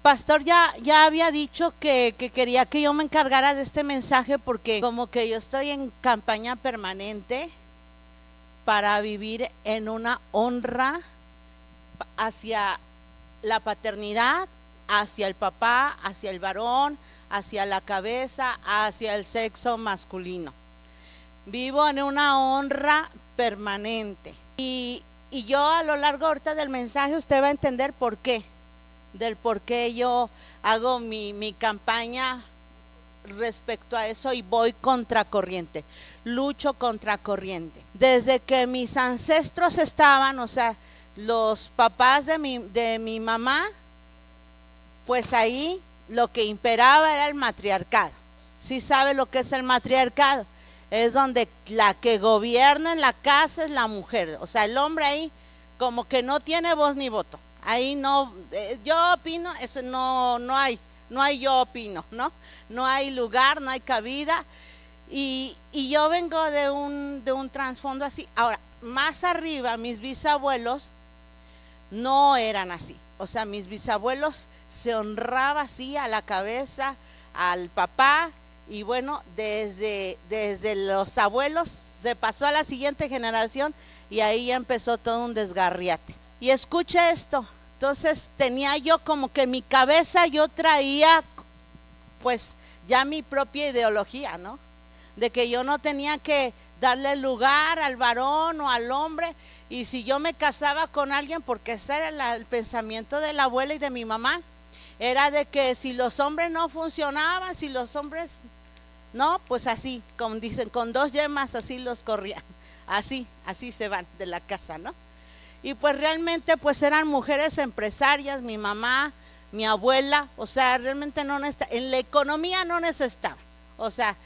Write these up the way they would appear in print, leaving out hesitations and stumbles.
pastor ya había dicho que quería que yo me encargara de este mensaje porque como que yo estoy en campaña permanente para vivir en una honra hacia la paternidad, hacia el papá, hacia el varón, hacia la cabeza, hacia el sexo masculino. Vivo en una honra permanente. Y yo a lo largo ahorita del mensaje usted va a entender por qué, del por qué yo hago mi campaña respecto a eso y voy contracorriente, lucho contracorriente. Desde que mis ancestros estaban, o sea, los papás de mi mamá, pues ahí lo que imperaba era el matriarcado. ¿Sí sabe lo que es el matriarcado? Es donde la que gobierna en la casa es la mujer, o sea, el hombre ahí como que no tiene voz ni voto. Ahí no, yo opino, eso no hay yo opino, ¿no? No hay lugar, no hay cabida. Y yo vengo de un trasfondo así. Ahora, más arriba, mis bisabuelos no eran así. O sea, mis bisabuelos se honraba así a la cabeza, al papá, y bueno, desde los abuelos se pasó a la siguiente generación y ahí ya empezó todo un desgarriate. Y escuche esto, entonces tenía yo como que en mi cabeza yo traía pues ya mi propia ideología, ¿no? De que yo no tenía que darle lugar al varón o al hombre, y si yo me casaba con alguien, porque ese era el pensamiento de la abuela y de mi mamá, era de que si los hombres no funcionaban, si los hombres no, pues así, como dicen, con dos yemas así los corrían, así se van de la casa, ¿no? Y pues realmente pues eran mujeres empresarias, mi mamá, mi abuela, o sea, realmente no necesitaba, en la economía no necesitaba, o sea,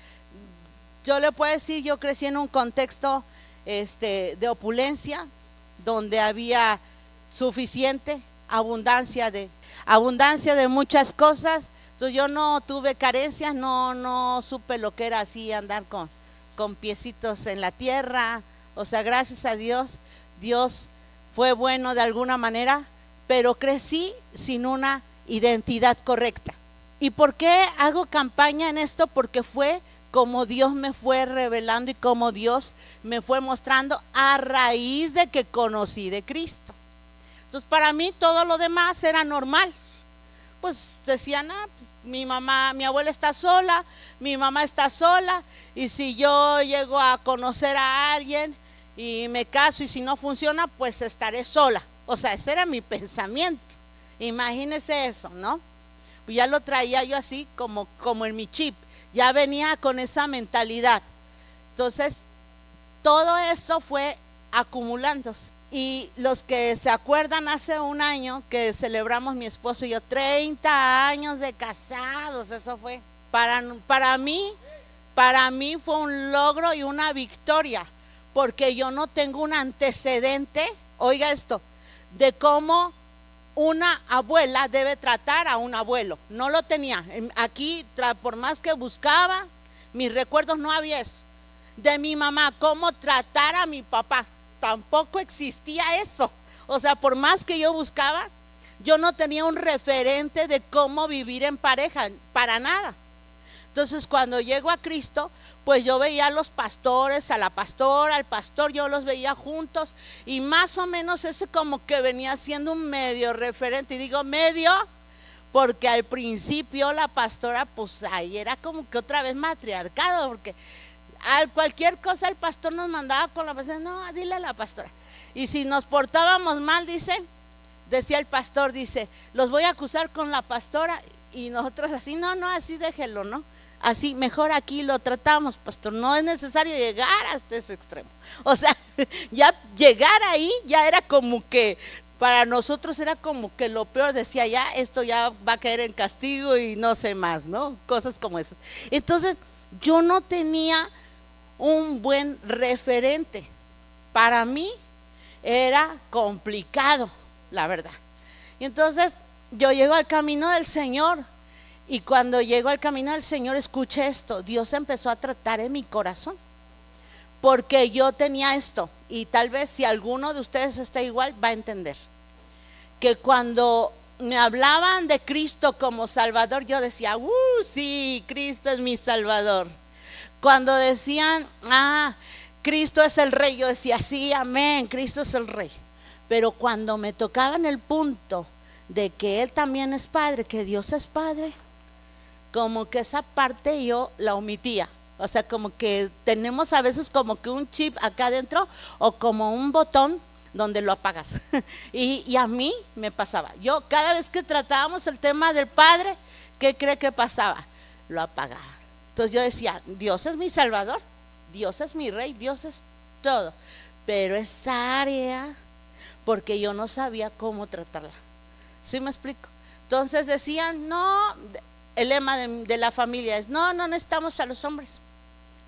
yo le puedo decir, yo crecí en un contexto de opulencia, donde había suficiente abundancia de muchas cosas. Entonces yo no tuve carencias, no supe lo que era así andar con piecitos en la tierra. O sea, gracias a Dios, Dios fue bueno de alguna manera, pero crecí sin una identidad correcta. ¿Y por qué hago campaña en esto? Porque fue como Dios me fue revelando y como Dios me fue mostrando a raíz de que conocí de Cristo. Entonces para mí todo lo demás era normal. Pues decían, mi mamá, mi abuela está sola, mi mamá está sola, y si yo llego a conocer a alguien y me caso y si no funciona, pues estaré sola. O sea, ese era mi pensamiento. Imagínese eso, ¿no? Pues ya lo traía yo así como en mi chip, ya venía con esa mentalidad. Entonces, todo eso fue acumulándose. Y los que se acuerdan, hace un año que celebramos mi esposo y yo 30 años de casados, eso fue para mí fue un logro y una victoria, porque yo no tengo un antecedente, oiga esto, de cómo una abuela debe tratar a un abuelo. No lo tenía. Aquí, por más que buscaba, mis recuerdos no había eso. De mi mamá, cómo tratar a mi papá, tampoco existía eso. O sea, por más que yo buscaba, yo no tenía un referente de cómo vivir en pareja, para nada. Entonces cuando llego a Cristo, pues yo veía a los pastores, a la pastora, al pastor, yo los veía juntos, y más o menos ese como que venía siendo un medio referente. Y digo medio porque al principio la pastora, pues ahí era como que otra vez matriarcado, porque a cualquier cosa el pastor nos mandaba con la pastora, no, dile a la pastora. Y si nos portábamos mal, decía el pastor, los voy a acusar con la pastora, y nosotros así, no, así déjelo, ¿no? Así, mejor aquí lo tratamos, pastor, no es necesario llegar hasta ese extremo. O sea, ya llegar ahí ya era como que, para nosotros era como que lo peor, decía, ya esto ya va a caer en castigo y no sé más, ¿no? Cosas como esas. Entonces, yo no tenía un buen referente. Para mí era complicado, la verdad. Y entonces yo llego al camino del Señor, y cuando llego al camino del Señor, escuche esto, Dios empezó a tratar en mi corazón, porque yo tenía esto, y tal vez si alguno de ustedes está igual, va a entender, que cuando me hablaban de Cristo como Salvador, yo decía, sí, Cristo es mi Salvador. Cuando decían, Cristo es el Rey, yo decía, sí, amén, Cristo es el Rey. Pero cuando me tocaban el punto de que Él también es Padre, que Dios es Padre, como que esa parte yo la omitía. O sea, como que tenemos a veces como que un chip acá adentro o como un botón donde lo apagas. y a mí me pasaba. Yo cada vez que tratábamos el tema del Padre, ¿qué cree que pasaba? Lo apagaba. Entonces yo decía, Dios es mi Salvador, Dios es mi Rey, Dios es todo. Pero esa área, porque yo no sabía cómo tratarla. ¿Sí me explico? Entonces decían, no, el lema de la familia es, no necesitamos a los hombres.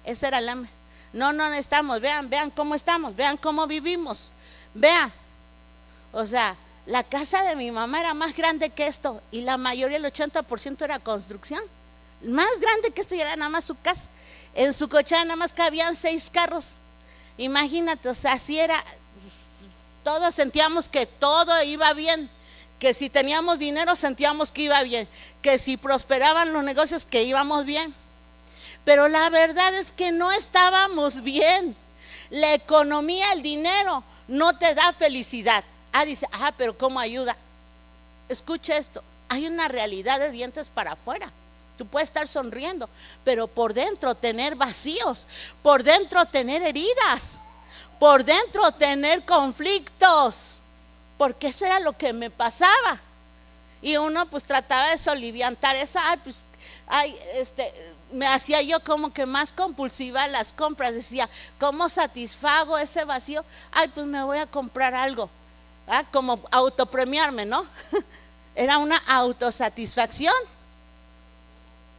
Ese era el lema. No necesitamos, vean cómo estamos, vean cómo vivimos, vean. O sea, la casa de mi mamá era más grande que esto y la mayoría, el 80% era construcción. Más grande que esto y era nada más su casa. En su cochera nada más cabían 6 carros. Imagínate, o sea, así era. Todos sentíamos que todo iba bien, que si teníamos dinero sentíamos que iba bien, que si prosperaban los negocios que íbamos bien. Pero la verdad es que no estábamos bien. La economía, el dinero no te da felicidad. Dice, pero ¿cómo ayuda? Escucha esto, hay una realidad de dientes para afuera. Tú puedes estar sonriendo, pero por dentro tener vacíos, por dentro tener heridas, por dentro tener conflictos, porque eso era lo que me pasaba. Y uno pues trataba de soliviantar esa, me hacía yo como que más compulsiva las compras. Decía, ¿cómo satisfago ese vacío? Pues me voy a comprar algo, como autopremiarme, ¿no? Era una autosatisfacción.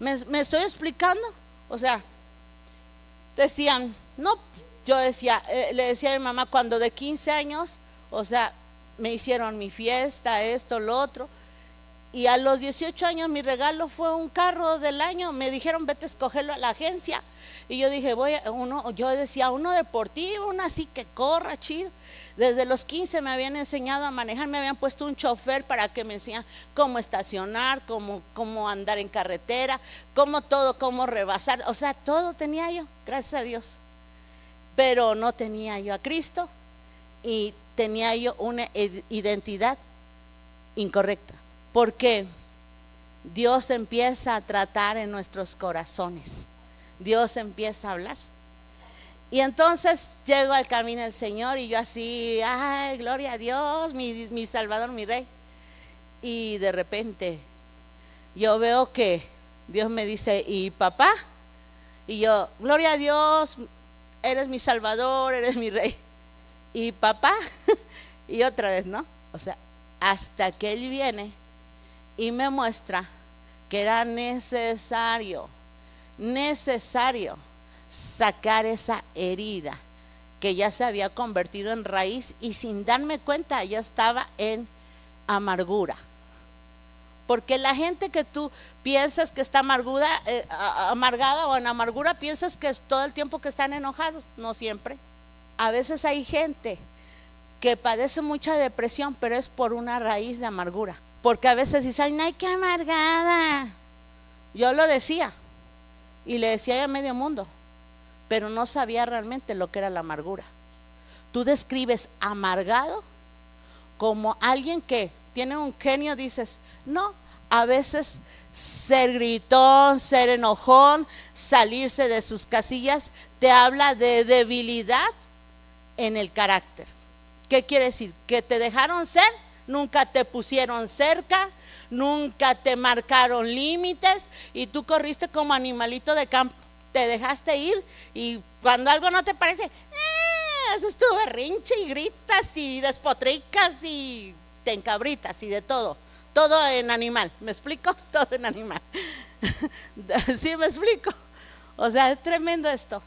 ¿Me estoy explicando? O sea, decían, no, yo decía, le decía a mi mamá cuando de 15 años, o sea, me hicieron mi fiesta, esto, lo otro. Y a los 18 años mi regalo fue un carro del año. Me dijeron, vete a escogerlo a la agencia. Y yo dije, yo decía, uno deportivo, uno así que corra, chido. Desde los 15 me habían enseñado a manejar, me habían puesto un chofer para que me enseñara cómo estacionar, cómo andar en carretera, cómo rebasar. O sea, todo tenía yo, gracias a Dios. Pero no tenía yo a Cristo y tenía yo una identidad incorrecta. Porque Dios empieza a tratar en nuestros corazones. Dios empieza a hablar. Y entonces llego al camino del Señor y yo así, gloria a Dios, mi Salvador, mi Rey. Y de repente yo veo que Dios me dice, ¿y papá? Y yo, gloria a Dios, eres mi Salvador, eres mi Rey. ¿Y papá? Y otra vez, ¿no? O sea, hasta que Él viene y me muestra que era necesario sacar esa herida que ya se había convertido en raíz y sin darme cuenta ya estaba en amargura. Porque la gente que tú piensas que está amargada o en amargura, piensas que es todo el tiempo que están enojados. No siempre. A veces hay gente que padece mucha depresión, pero es por una raíz de amargura. Porque a veces dicen, ay, qué amargada. Yo lo decía y le decía a medio mundo, pero no sabía realmente lo que era la amargura. Tú describes amargado como alguien que tiene un genio, dices, no, a veces ser gritón, ser enojón, salirse de sus casillas, te habla de debilidad en el carácter. ¿Qué quiere decir? Que te dejaron ser, nunca te pusieron cerca, nunca te marcaron límites y tú corriste como animalito de campo, te dejaste ir y cuando algo no te parece, haces tu berrinche y gritas y despotricas y te encabritas y de todo en animal, ¿me explico? Todo en animal. ¿Sí me explico? O sea, es tremendo esto.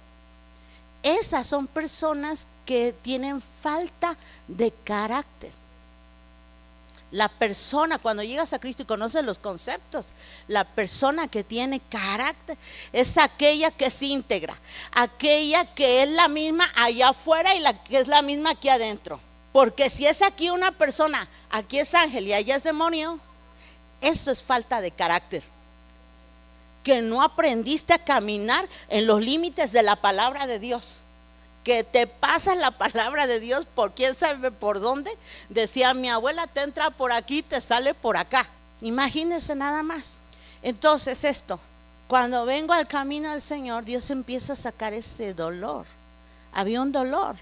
Esas son personas que tienen falta de carácter. La persona, cuando llegas a Cristo y conoces los conceptos, la persona que tiene carácter es aquella que es íntegra, aquella que es la misma allá afuera y la que es la misma aquí adentro. Porque si es aquí una persona, aquí es ángel y allá es demonio, Eso es falta de carácter. Que no aprendiste a caminar en los límites de la palabra de Dios. Que te pasas la palabra de Dios por quién sabe por dónde. Decía mi abuela, te entra por aquí, te sale por acá. Imagínense nada más. Entonces esto, cuando vengo al camino del Señor, Dios empieza a sacar ese dolor. Había un dolor.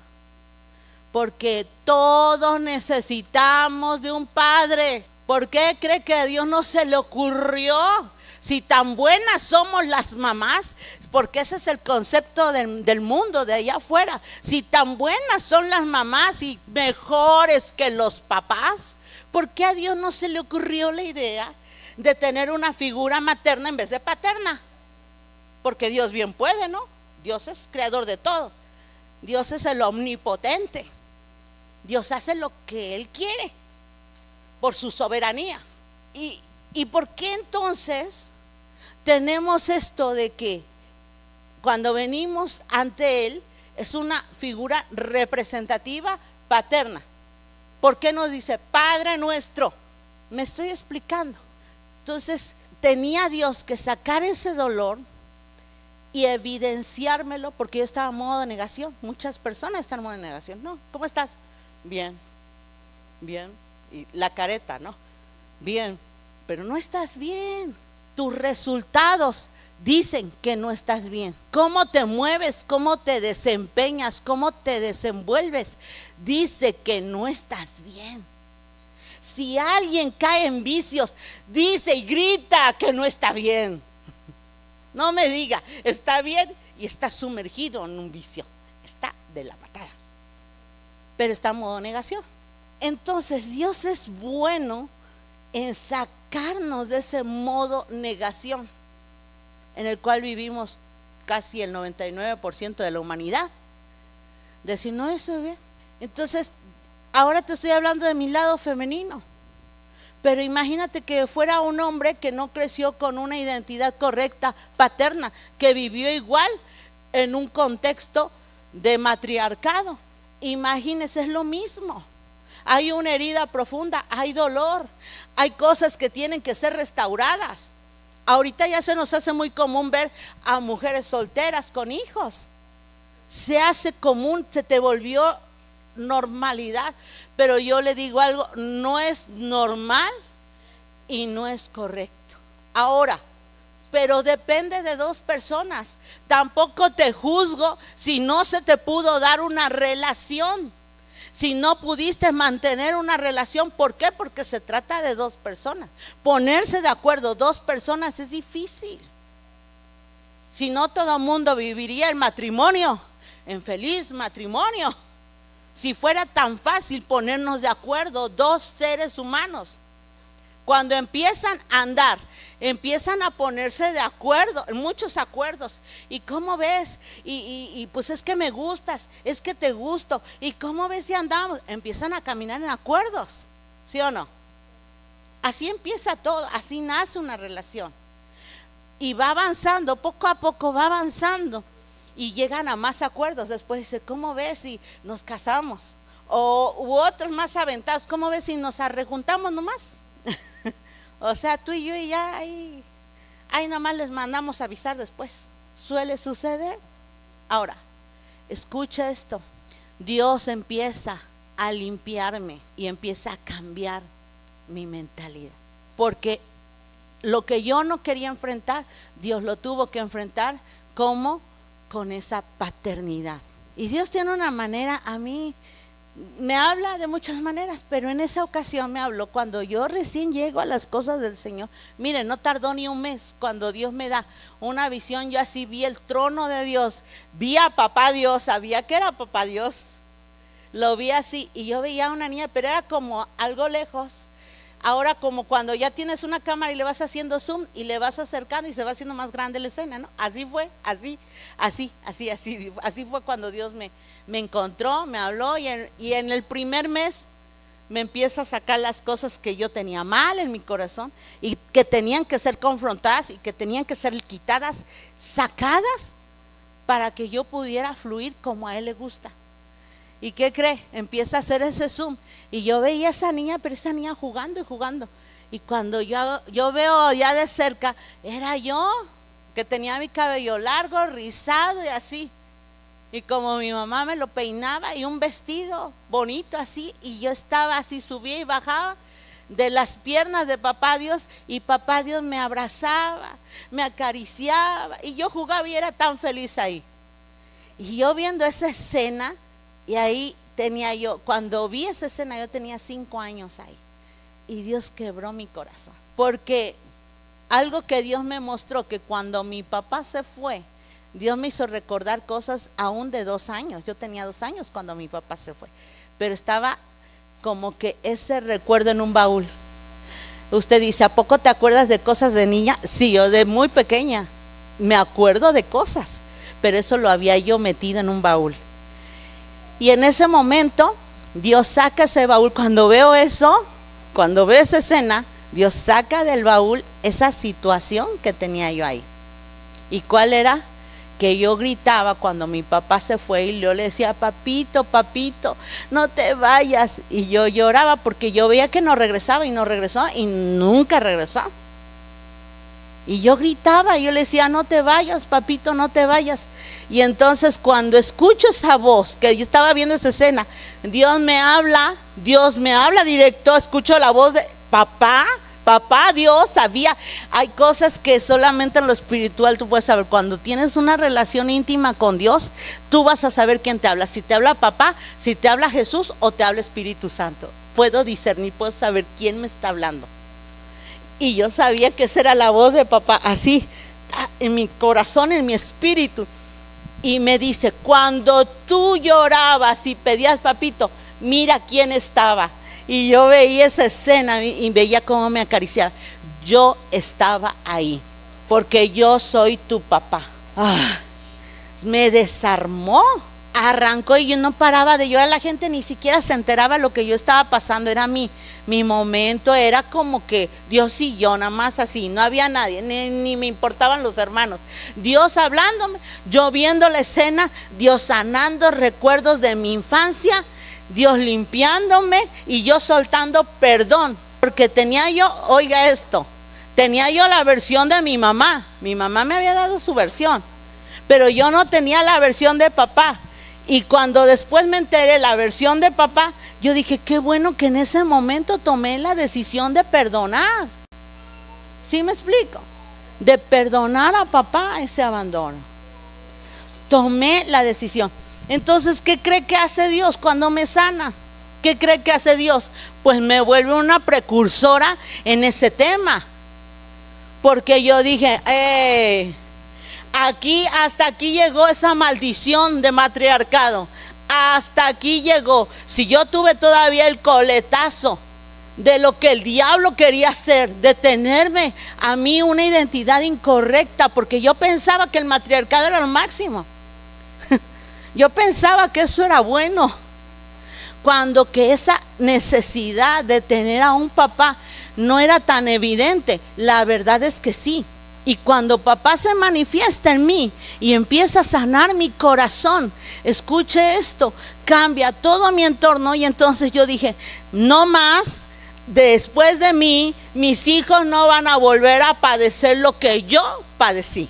Porque todos necesitamos de un padre. ¿Por qué cree que a Dios no se le ocurrió? Si tan buenas somos las mamás, porque ese es el concepto del mundo de allá afuera. Si tan buenas son las mamás y mejores que los papás, ¿por qué a Dios no se le ocurrió la idea de tener una figura materna en vez de paterna? Porque Dios bien puede, ¿no? Dios es creador de todo. Dios es el omnipotente. Dios hace lo que Él quiere por su soberanía. ¿Y por qué entonces tenemos esto de que cuando venimos ante Él es una figura representativa paterna? ¿Por qué nos dice Padre nuestro? Me estoy explicando. Entonces tenía Dios que sacar ese dolor y evidenciármelo, porque yo estaba en modo de negación. Muchas personas están en modo de negación. No, ¿cómo estás? Bien, bien. Y la careta, ¿no? Bien, pero no estás bien. Tus resultados dicen que no estás bien. Cómo te mueves, cómo te desempeñas, cómo te desenvuelves, dice que no estás bien. Si alguien cae en vicios, dice y grita que no está bien. No me diga, está bien y está sumergido en un vicio. Está de la patada. Pero está en modo negación. Entonces Dios es bueno en sacarnos de ese modo negación en el cual vivimos casi el 99% de la humanidad. Decir, no, eso es bien. Entonces, ahora te estoy hablando de mi lado femenino. Pero imagínate que fuera un hombre que no creció con una identidad correcta paterna, que vivió igual en un contexto de matriarcado. Imagínense, es lo mismo. Hay una herida profunda, hay dolor, hay cosas que tienen que ser restauradas. Ahorita ya se nos hace muy común ver a mujeres solteras con hijos. Se hace común, se te volvió normalidad. Pero yo le digo algo, no es normal y no es correcto. Ahora, pero depende de dos personas. Tampoco te juzgo si no se te pudo dar una relación. Si no pudiste mantener una relación, ¿por qué? Porque se trata de dos personas. Ponerse de acuerdo dos personas es difícil. Si no, todo el mundo viviría en matrimonio, en feliz matrimonio. Si fuera tan fácil ponernos de acuerdo dos seres humanos. Cuando empiezan a andar, empiezan a ponerse de acuerdo, en muchos acuerdos. ¿Y cómo ves? Y pues es que me gustas, es que te gusto. ¿Y cómo ves si andamos? Empiezan a caminar en acuerdos, ¿sí o no? Así empieza todo, así nace una relación. Y va avanzando, poco a poco va avanzando. Y llegan a más acuerdos. Después dice, ¿cómo ves si nos casamos? U otros más aventados, ¿cómo ves si nos arrejuntamos nomás? O sea, tú y yo y ya ahí nomás les mandamos avisar después. Suele suceder. Ahora, escucha esto. Dios empieza a limpiarme y empieza a cambiar mi mentalidad. Porque lo que yo no quería enfrentar, Dios lo tuvo que enfrentar. ¿Cómo? Con esa paternidad. Y Dios tiene una manera, a mí me habla de muchas maneras, pero en esa ocasión me habló cuando yo recién llego a las cosas del Señor. Miren, no tardó ni un mes cuando Dios me da una visión. Yo así vi el trono de Dios, vi a papá Dios, sabía que era papá Dios, lo vi así y yo veía a una niña, pero era como algo lejos. Ahora como cuando ya tienes una cámara y le vas haciendo zoom y le vas acercando y se va haciendo más grande la escena, ¿no? Así fue, así fue cuando Dios me encontró, me habló y en el primer mes me empieza a sacar las cosas que yo tenía mal en mi corazón y que tenían que ser confrontadas y que tenían que ser quitadas, sacadas para que yo pudiera fluir como a Él le gusta. ¿Y qué cree? Empieza a hacer ese zoom y yo veía a esa niña, pero esa niña jugando y jugando. Y cuando yo veo ya de cerca, era yo, que tenía mi cabello largo, rizado y así. Y como mi mamá me lo peinaba y un vestido bonito así, y yo estaba así, subía y bajaba de las piernas de papá Dios, y papá Dios me abrazaba, me acariciaba, y yo jugaba y era tan feliz ahí. Y yo viendo esa escena, y ahí tenía yo, cuando vi esa escena yo tenía 5 años ahí, y Dios quebró mi corazón, porque algo que Dios me mostró, que cuando mi papá se fue, Dios me hizo recordar cosas aún de 2 años. Yo tenía 2 años cuando mi papá se fue, pero estaba como que ese recuerdo en un baúl. Usted dice, ¿a poco te acuerdas de cosas de niña? Sí, yo de muy pequeña me acuerdo de cosas, pero eso lo había yo metido en un baúl. Y en ese momento Dios saca ese baúl. Cuando veo eso, cuando veo esa escena, Dios saca del baúl esa situación que tenía yo ahí. ¿Y cuál era? Que yo gritaba cuando mi papá se fue, y yo le decía, papito, papito, no te vayas. Y yo lloraba porque yo veía que no regresaba y no regresó y nunca regresó. Y yo gritaba, yo le decía, no te vayas, papito, no te vayas. Y entonces cuando escucho esa voz, que yo estaba viendo esa escena, Dios me habla directo, escucho la voz de papá. Papá Dios sabía. Hay cosas que solamente en lo espiritual tú puedes saber. Cuando tienes una relación íntima con Dios, tú vas a saber quién te habla. Si te habla papá, si te habla Jesús o te habla Espíritu Santo. Puedo discernir, puedo saber quién me está hablando. Y yo sabía que esa era la voz de papá, así en mi corazón, en mi espíritu. Y me dice, cuando tú llorabas y pedías, papito, mira quién estaba. Y yo veía esa escena y veía cómo me acariciaba. Yo estaba ahí, porque yo soy tu papá. Me desarmó, arrancó, y yo no paraba de llorar. La gente ni siquiera se enteraba lo que yo estaba pasando. Era mi momento, era como que Dios y yo, nada más así. No había nadie, ni me importaban los hermanos. Dios hablándome, yo viendo la escena, Dios sanando recuerdos de mi infancia, Dios limpiándome y yo soltando perdón, porque tenía yo, oiga esto, tenía yo la versión de mi mamá. Mi mamá me había dado su versión, pero yo no tenía la versión de papá. Y cuando después me enteré la versión de papá, yo dije, qué bueno que en ese momento tomé la decisión de perdonar. ¿Sí me explico? De perdonar a papá ese abandono. Tomé la decisión. Entonces, ¿qué cree que hace Dios cuando me sana? ¿Qué cree que hace Dios? Pues me vuelve una precursora en ese tema. Porque yo dije, hasta aquí llegó esa maldición de matriarcado. Hasta aquí llegó. Si yo tuve todavía el coletazo de lo que el diablo quería hacer, de tenerme a mí una identidad incorrecta, porque yo pensaba que el matriarcado era lo máximo. Yo pensaba que eso era bueno, cuando que esa necesidad de tener a un papá no era tan evidente. La verdad es que sí. Y cuando papá se manifiesta en mí y empieza a sanar mi corazón, escuche esto, cambia todo mi entorno. Y entonces yo dije, no más, después de mí, mis hijos no van a volver a padecer lo que yo padecí.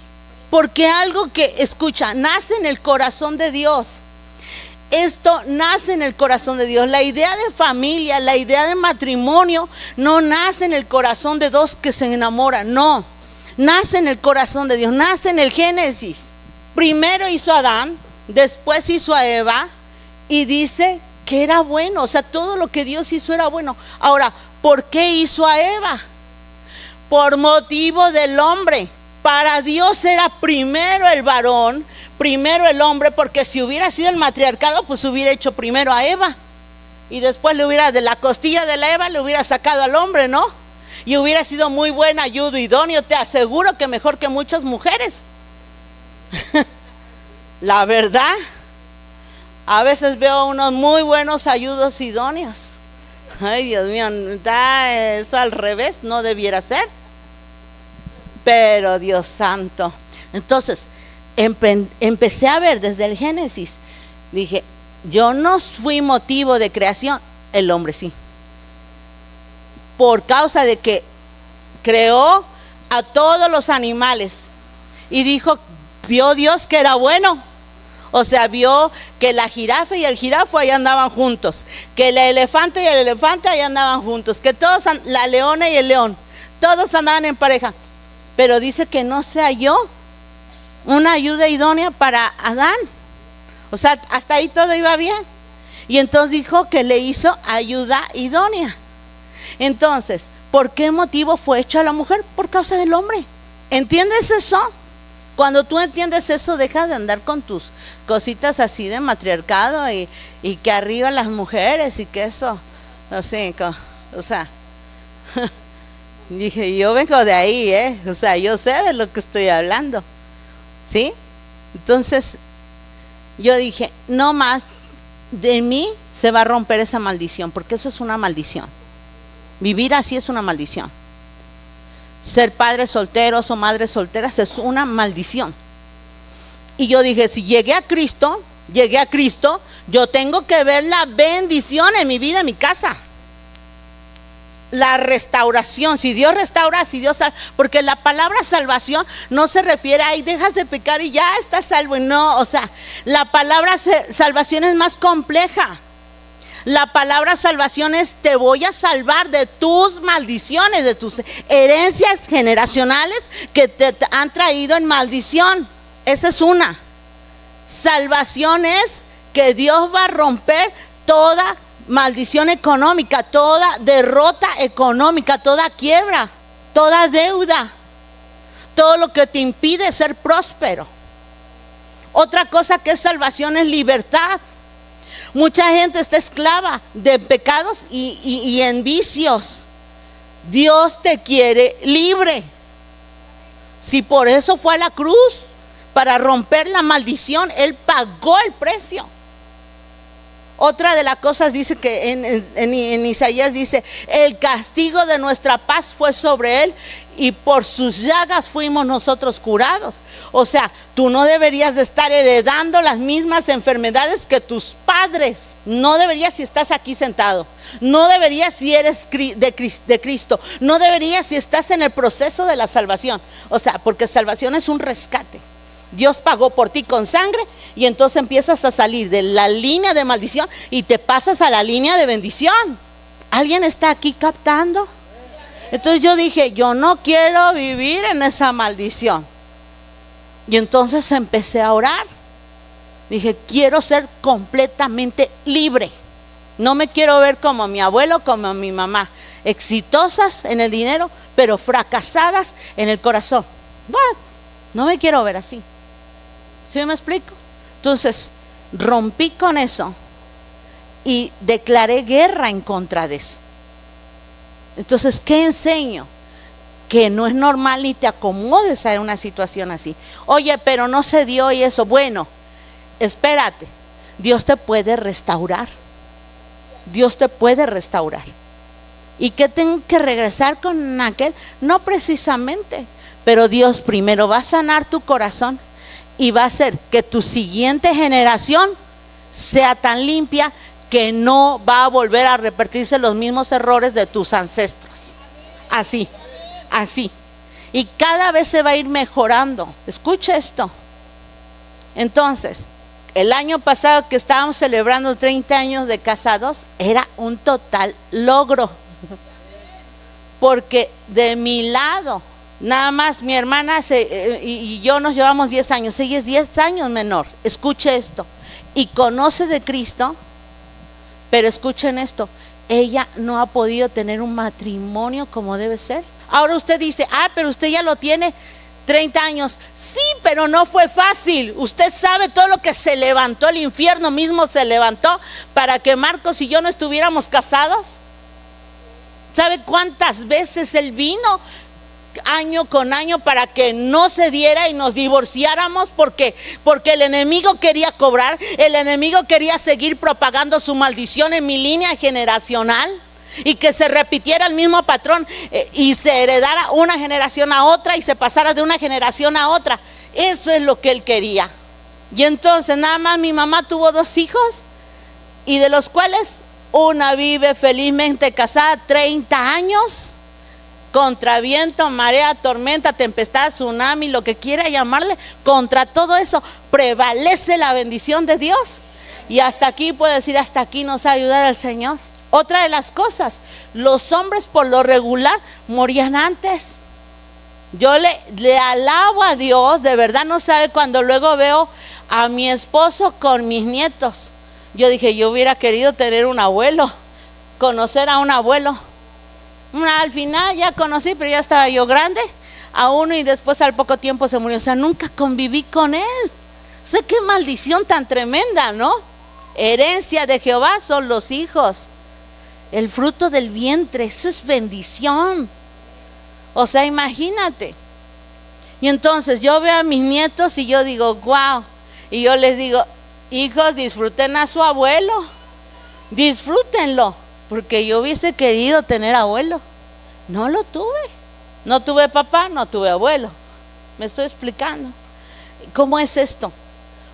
Porque algo que, escucha, nace en el corazón de Dios. Esto nace en el corazón de Dios. La idea de familia, la idea de matrimonio, no nace en el corazón de dos que se enamoran, no. Nace en el corazón de Dios, nace en el Génesis. Primero hizo a Adán, después hizo a Eva, y dice que era bueno. O sea, todo lo que Dios hizo era bueno. Ahora, ¿por qué hizo a Eva? Por motivo del hombre. Para Dios era primero el varón, primero el hombre, porque si hubiera sido el matriarcado, pues hubiera hecho primero a Eva, y después le hubiera, de la costilla de la Eva, le hubiera sacado al hombre, ¿no? Y hubiera sido muy buen ayudo idóneo, te aseguro que mejor que muchas mujeres. La verdad, a veces veo unos muy buenos ayudos idóneos. Ay, Dios mío, eso al revés, no debiera ser. Pero Dios santo. Entonces empecé a ver desde el Génesis. Dije, yo no fui motivo de creación, el hombre sí. Por causa de que creó a todos los animales y vio Dios que era bueno. O sea, vio que la jirafa y el jirafo ahí andaban juntos, que el elefante y el elefante ahí andaban juntos, que todos, la leona y el león, todos andaban en pareja. Pero dice que no se halló una ayuda idónea para Adán. O sea, hasta ahí todo iba bien. Y entonces dijo que le hizo ayuda idónea. Entonces, ¿por qué motivo fue hecha la mujer? Por causa del hombre. ¿Entiendes eso? Cuando tú entiendes eso, deja de andar con tus cositas así de matriarcado y que arriba las mujeres y que eso, así, o sea, dije, yo vengo de ahí, o sea, yo sé de lo que estoy hablando, ¿sí? Entonces, yo dije, no más de mí se va a romper esa maldición, porque eso es una maldición. Vivir así es una maldición. Ser padres solteros o madres solteras es una maldición. Y yo dije, si llegué a Cristo, yo tengo que ver la bendición en mi vida, en mi casa. La restauración, si Dios restaura, si Dios salva, porque la palabra salvación no se refiere a ahí dejas de pecar y ya estás salvo. No, o sea, la palabra salvación es más compleja. La palabra salvación es: te voy a salvar de tus maldiciones, de tus herencias generacionales que te han traído en maldición. Esa es una. Salvación es que Dios va a romper toda maldición económica, toda derrota económica, toda quiebra, toda deuda, todo lo que te impide ser próspero. Otra cosa que es salvación es libertad. Mucha gente está esclava de pecados y en vicios. Dios te quiere libre. Si por eso fue a la cruz, para romper la maldición, Él pagó el precio. Otra de las cosas dice que en Isaías dice: el castigo de nuestra paz fue sobre Él y por sus llagas fuimos nosotros curados. O sea, tú no deberías de estar heredando las mismas enfermedades que tus padres. No deberías si estás aquí sentado. No deberías si eres de Cristo. No deberías si estás en el proceso de la salvación. O sea, porque salvación es un rescate. Dios pagó por ti con sangre y entonces empiezas a salir de la línea de maldición y te pasas a la línea de bendición. ¿Alguien está aquí captando? Entonces yo dije, yo no quiero vivir en esa maldición. Y entonces empecé a orar. Dije, quiero ser completamente libre. No me quiero ver como mi abuelo, como mi mamá, exitosas en el dinero, pero fracasadas en el corazón. No me quiero ver así. ¿Sí me explico? Entonces rompí con eso y declaré guerra en contra de eso. Entonces, ¿qué enseño? Que no es normal ni te acomodes a una situación así. Oye, pero no se dio y eso. Bueno, espérate, Dios te puede restaurar. Dios te puede restaurar. ¿Y qué tengo que regresar con aquel? No precisamente, pero Dios primero va a sanar tu corazón y va a hacer que tu siguiente generación sea tan limpia que no va a volver a repetirse los mismos errores de tus ancestros. Así, así. Y cada vez se va a ir mejorando. Escucha esto. Entonces, el año pasado que estábamos celebrando 30 años de casados, era un total logro. Porque de mi lado, nada más mi hermana y yo nos llevamos 10 años. Ella es 10 años menor. Escuche esto. Y conoce de Cristo. Pero escuchen esto, ella no ha podido tener un matrimonio como debe ser. Ahora usted dice, pero usted ya lo tiene 30 años. Sí, pero no fue fácil. Usted sabe todo lo que se levantó, el infierno mismo se levantó para que Marcos y yo no estuviéramos casados. ¿Sabe cuántas veces él vino año con año para que no se diera y nos divorciáramos? Porque el enemigo quería cobrar, el enemigo quería seguir propagando su maldición en mi línea generacional y que se repitiera el mismo patrón y se heredara una generación a otra y se pasara de una generación a otra. Eso es lo que él quería. Y entonces nada más mi mamá tuvo 2 hijos y de los cuales una vive felizmente casada 30 años contra viento, marea, tormenta, tempestad, tsunami, lo que quiera llamarle, contra todo eso prevalece la bendición de Dios. Y hasta aquí puedo decir, hasta aquí nos ha ayudado el Señor. Otra de las cosas, los hombres por lo regular morían antes. Yo le alabo a Dios, de verdad no sabe, cuando luego veo a mi esposo con mis nietos. Yo dije, yo hubiera querido tener un abuelo, conocer a un abuelo. Al final ya conocí, pero ya estaba yo grande, a uno, y después al poco tiempo se murió. O sea, nunca conviví con él. O sea, qué maldición tan tremenda, ¿no? Herencia de Jehová son los hijos, el fruto del vientre, eso es bendición. O sea, imagínate. Y entonces yo veo a mis nietos y yo digo, wow. Y yo les digo, hijos, disfruten a su abuelo, disfrútenlo, porque yo hubiese querido tener abuelo. No lo tuve. No tuve papá, no tuve abuelo. Me estoy explicando. ¿Cómo es esto?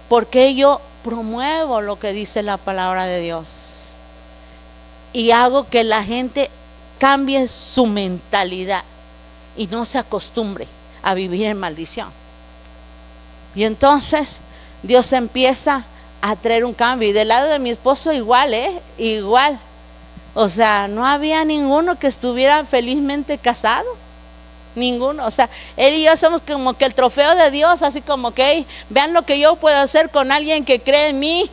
Porque yo promuevo lo que dice la palabra de Dios y hago que la gente cambie su mentalidad y no se acostumbre a vivir en maldición. Y entonces Dios empieza a traer un cambio. Y del lado de mi esposo igual, igual. O sea, no había ninguno que estuviera felizmente casado. Ninguno. O sea, él y yo somos como que el trofeo de Dios, así como que, hey, vean lo que yo puedo hacer con alguien que cree en mí.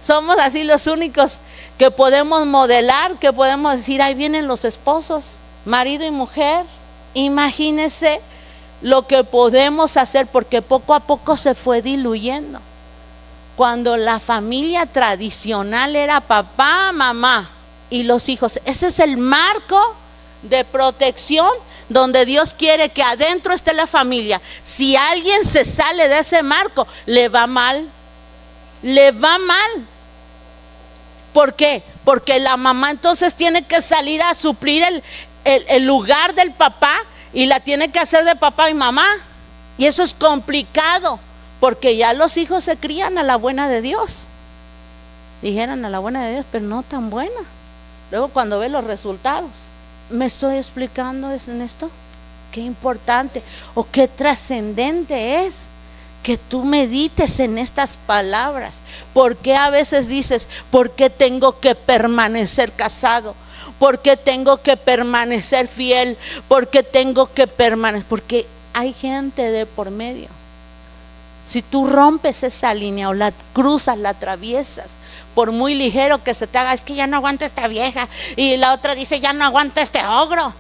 Somos así los únicos que podemos modelar, que podemos decir, ahí vienen los esposos, marido y mujer. Imagínense lo que podemos hacer, porque poco a poco se fue diluyendo. Cuando la familia tradicional era papá, mamá y los hijos, ese es el marco de protección donde Dios quiere que adentro esté la familia. Si alguien se sale de ese marco, le va mal. Le va mal. ¿Por qué? Porque la mamá entonces tiene que salir a suplir el lugar del papá, y la tiene que hacer de papá y mamá. Y eso es complicado, porque ya los hijos se crían a la buena de Dios. Dijeron a la buena de Dios, pero no tan buena. Luego cuando ve los resultados. ¿Me estoy explicando en esto? Qué importante o qué trascendente es que tú medites en estas palabras. Porque a veces dices, ¿por qué tengo que permanecer casado? ¿Por qué tengo que permanecer fiel? ¿Por qué tengo que permanecer? Porque hay gente de por medio. Si tú rompes esa línea o la cruzas, la atraviesas, por muy ligero que se te haga, es que ya no aguanto esta vieja, y la otra dice, ya no aguanto este ogro.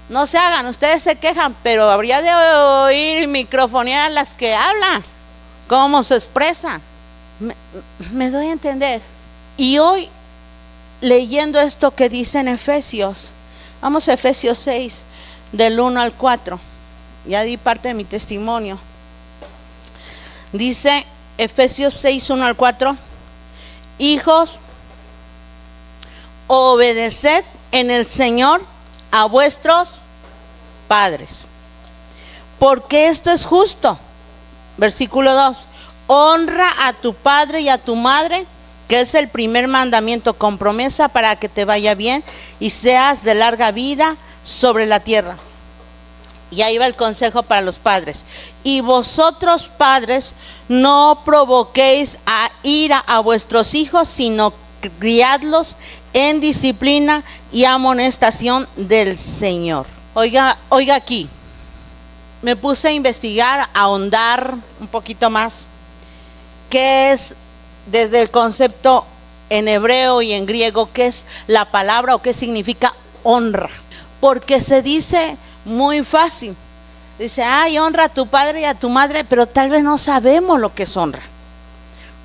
No se hagan, ustedes se quejan, pero habría de oír microfonear a las que hablan, cómo se expresan. Me doy a entender. Y hoy, leyendo esto que dice en Efesios, vamos a Efesios 6, del 1 al 4. Ya di parte de mi testimonio. Dice Efesios 6, 1 al 4: hijos, obedeced en el Señor a vuestros padres, porque esto es justo. Versículo 2: honra a tu padre y a tu madre, que es el primer mandamiento con promesa para que te vaya bien y seas de larga vida sobre la tierra. Y ahí va el consejo para los padres. Y vosotros, padres, no provoquéis a ira a vuestros hijos, sino criadlos en disciplina y amonestación del Señor. Oiga aquí, me puse a investigar, a ahondar un poquito más, qué es desde el concepto en hebreo y en griego, qué es la palabra o qué significa honra. Porque se dice muy fácil, dice, ay, honra a tu padre y a tu madre, pero tal vez no sabemos lo que es honra.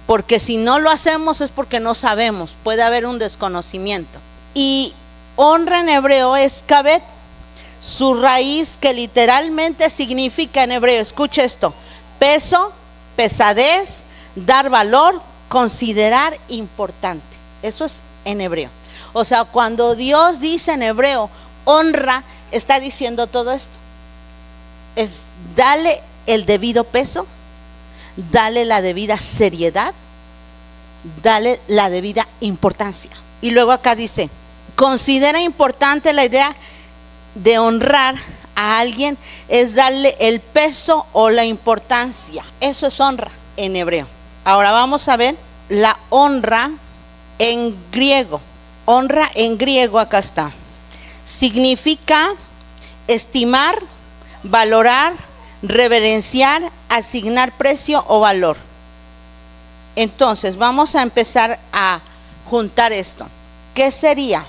Porque si no lo hacemos es porque no sabemos, puede haber un desconocimiento. Y honra en hebreo es kabed, su raíz, que literalmente significa en hebreo, escucha esto: peso, pesadez, dar valor, considerar importante. Eso es en hebreo. O sea, cuando Dios dice en hebreo honra, está diciendo todo esto. Es dale el debido peso, dale la debida seriedad, dale la debida importancia. Y luego acá dice, considera importante la idea de honrar a alguien es darle el peso o la importancia. Eso es honra en hebreo. Ahora vamos a ver la honra en griego. Honra en griego, acá está. Significa estimar, valorar, reverenciar, asignar precio o valor. Entonces vamos a empezar a juntar esto. ¿Qué sería?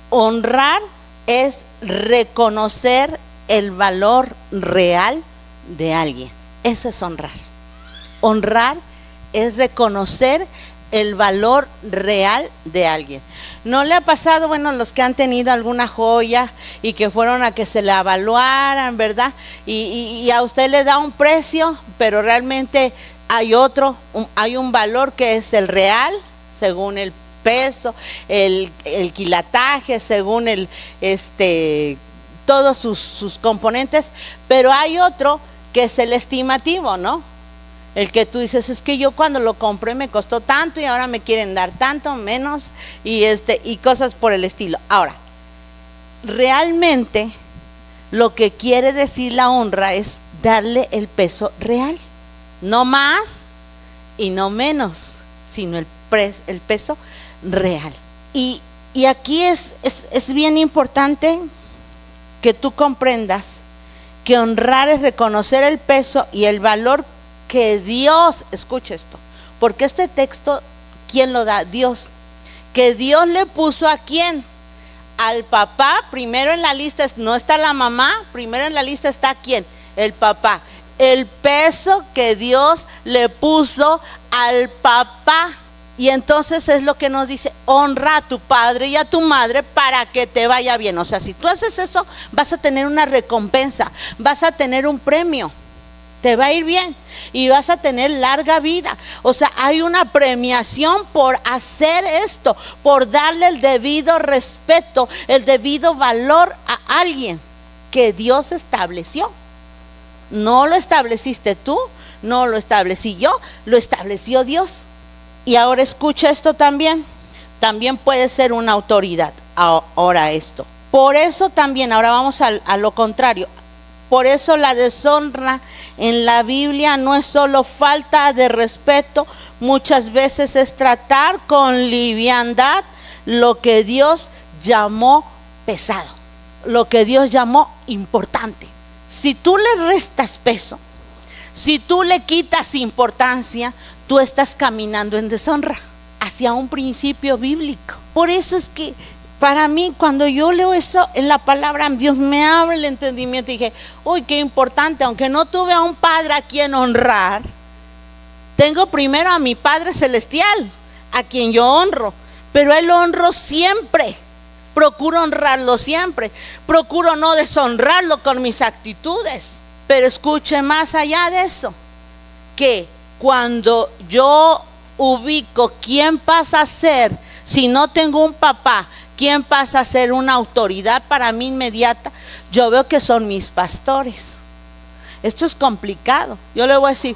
Honrar es reconocer el valor real de alguien. Eso es honrar. Honrar es reconocer el valor real de alguien. ¿No le ha pasado, bueno, los que han tenido alguna joya y que fueron a que se la evaluaran, verdad? Y a usted le da un precio, pero realmente hay otro, hay un valor que es el real, según el peso, el quilataje, según todos sus componentes, pero hay otro que es el estimativo, ¿no? El que tú dices, es que yo cuando lo compré me costó tanto y ahora me quieren dar tanto menos y cosas por el estilo. Ahora, realmente lo que quiere decir la honra es darle el peso real, no más y no menos, sino el peso real. Y aquí es bien importante que tú comprendas que honrar es reconocer el peso y el valor que Dios, escucha esto, porque este texto, ¿quién lo da? Dios. Que Dios le puso ¿a quién? Al papá. Primero en la lista no está la mamá, primero en la lista está ¿quién? El papá. El peso que Dios le puso al papá. Y entonces es lo que nos dice: honra a tu padre y a tu madre para que te vaya bien. O sea, si tú haces eso, vas a tener una recompensa, vas a tener un premio, te va a ir bien y vas a tener larga vida. O sea, hay una premiación por hacer esto, por darle el debido respeto, el debido valor a alguien que Dios estableció. No lo estableciste tú, no lo establecí yo, lo estableció Dios. Y ahora escucha esto también puede ser una autoridad. Ahora esto, por eso también, ahora vamos a lo contrario. Por eso la deshonra en la Biblia no es solo falta de respeto, muchas veces es tratar con liviandad lo que Dios llamó pesado, lo que Dios llamó importante. Si tú le restas peso, si tú le quitas importancia, tú estás caminando en deshonra hacia un principio bíblico. Por eso es que para mí, cuando yo leo eso en la palabra, Dios me abre el entendimiento y dije, uy, qué importante, aunque no tuve a un padre a quien honrar, tengo primero a mi Padre Celestial, a quien yo honro, pero Él honro siempre, procuro honrarlo siempre, procuro no deshonrarlo con mis actitudes. Pero escuche, más allá de eso, que cuando yo ubico quién pasa a ser, si no tengo un papá, quién pasa a ser una autoridad para mí inmediata, yo veo que son mis pastores. Esto es complicado. Yo le voy a decir,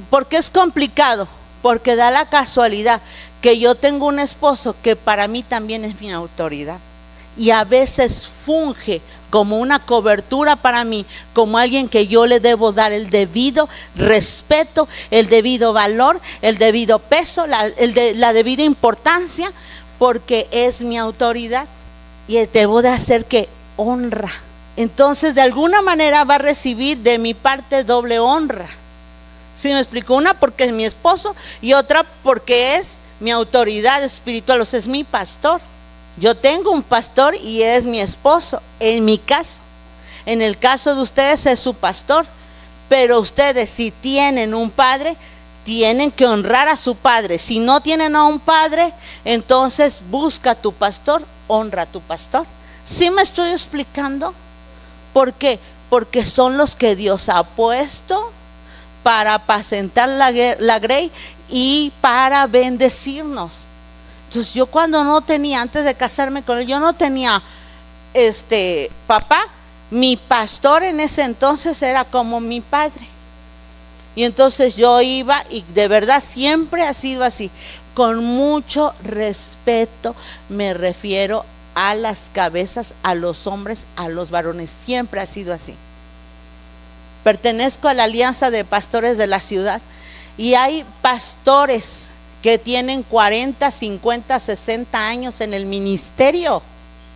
¿por qué es complicado? Porque da la casualidad que yo tengo un esposo que para mí también es mi autoridad. Y a veces funge como una cobertura para mí, como alguien que yo le debo dar el debido respeto, el debido valor, el debido peso, la debida importancia, porque es mi autoridad y debo de hacer que honra. Entonces de alguna manera va a recibir de mi parte doble honra. ¿Sí me explico? Una porque es mi esposo y otra porque es mi autoridad espiritual, o sea, es mi pastor. Yo tengo un pastor y es mi esposo, en mi caso. En el caso de ustedes es su pastor. Pero ustedes, si tienen un padre, tienen que honrar a su padre. Si no tienen a un padre, entonces busca a tu pastor, honra a tu pastor. ¿Sí me estoy explicando? ¿Por qué? Porque son los que Dios ha puesto para apacentar la grey y para bendecirnos. Entonces yo cuando no tenía, antes de casarme con él, yo no tenía papá. Mi pastor en ese entonces era como mi padre. Y entonces yo iba, y de verdad siempre ha sido así, con mucho respeto me refiero a las cabezas, a los hombres, a los varones. Siempre ha sido así. Pertenezco a la Alianza de Pastores de la ciudad y hay pastores que tienen 40, 50, 60 años en el ministerio,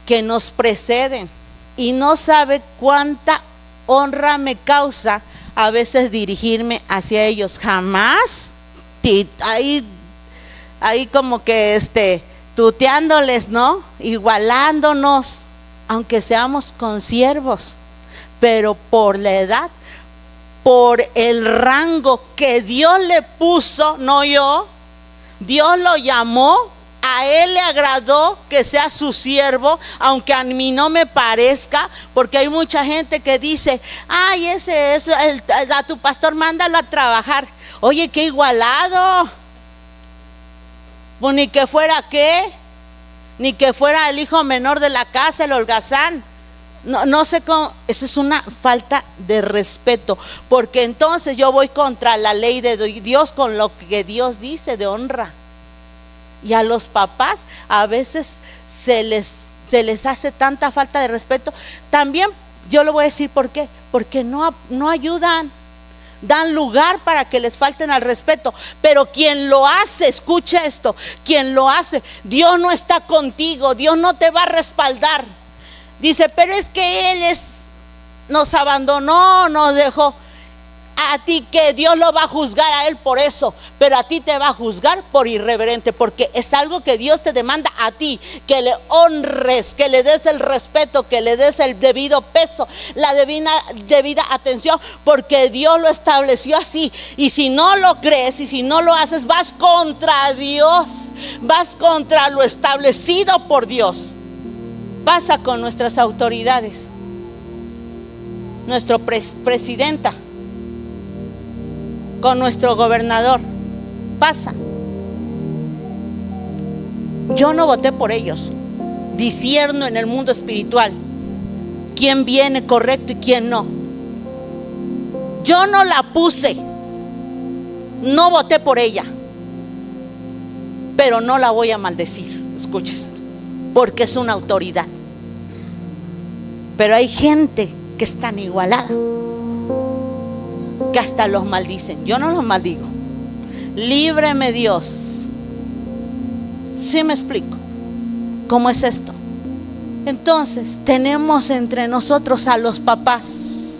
que nos preceden, y no sabe cuánta honra me causa a veces dirigirme hacia ellos. Jamás ahí como que tuteándoles, ¿no? Igualándonos, aunque seamos consiervos, pero por la edad, por el rango que Dios le puso, no yo. Dios lo llamó, a él le agradó que sea su siervo, aunque a mí no me parezca, porque hay mucha gente que dice, ay, ese es a tu pastor, mándalo a trabajar. Oye, qué igualado. Pues ni que fuera qué, ni que fuera el hijo menor de la casa, el holgazán. No sé cómo, eso es una falta de respeto, porque entonces yo voy contra la ley de Dios, con lo que Dios dice de honra. Y a los papás a veces se les hace tanta falta de respeto. También yo le voy a decir por qué, porque no ayudan, dan lugar para que les falten al respeto. Pero quien lo hace, escucha esto, quien lo hace, Dios no está contigo, Dios no te va a respaldar. Dice, pero es que Él nos abandonó, nos dejó. A ti que Dios lo va a juzgar a él por eso, pero a ti te va a juzgar por irreverente, porque es algo que Dios te demanda a ti, que le honres, que le des el respeto, que le des el debido peso, la debida atención, porque Dios lo estableció así. Y si no lo crees y si no lo haces, vas contra Dios, vas contra lo establecido por Dios. Pasa con nuestras autoridades, nuestro presidenta, con nuestro gobernador, pasa. Yo no voté por ellos, discierno en el mundo espiritual quién viene correcto y quién no. Yo no la puse, no voté por ella, pero no la voy a maldecir, escuches, porque es una autoridad. Pero hay gente que es tan igualada que hasta los maldicen. Yo no los maldigo, líbreme Dios. ¿Sí me explico cómo es esto? Entonces tenemos entre nosotros a los papás.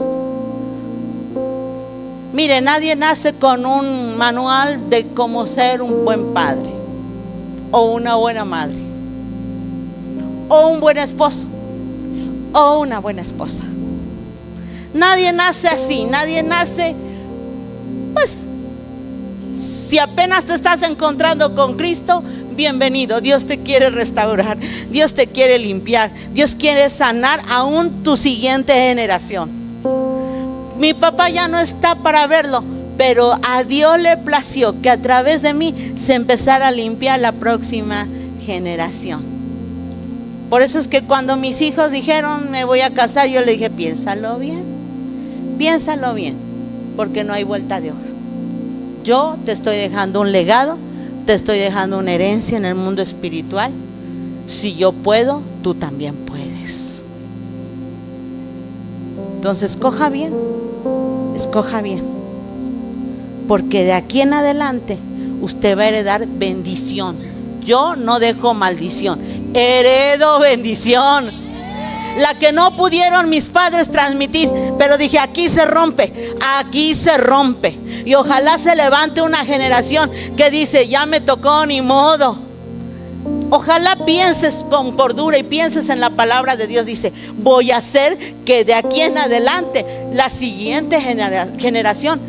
Mire, nadie nace con un manual de cómo ser un buen padre o una buena madre o un buen esposo o una buena esposa. Nadie nace así, nadie nace, pues, si apenas te estás encontrando con Cristo, bienvenido. Dios te quiere restaurar, Dios te quiere limpiar, Dios quiere sanar aún tu siguiente generación. Mi papá ya no está para verlo, pero a Dios le plació que a través de mí se empezara a limpiar la próxima generación. Por eso es que cuando mis hijos dijeron me voy a casar, yo le dije piénsalo bien, porque no hay vuelta de hoja. Yo te estoy dejando un legado, te estoy dejando una herencia en el mundo espiritual. Si yo puedo, tú también puedes. Entonces escoja bien, porque de aquí en adelante usted va a heredar bendición. Yo no dejo maldición, heredo bendición, la que no pudieron mis padres transmitir, pero dije aquí se rompe. Y ojalá se levante una generación que dice ya me tocó, ni modo. Ojalá pienses con cordura y pienses en la palabra de Dios. Dice, voy a hacer que de aquí en adelante la siguiente generación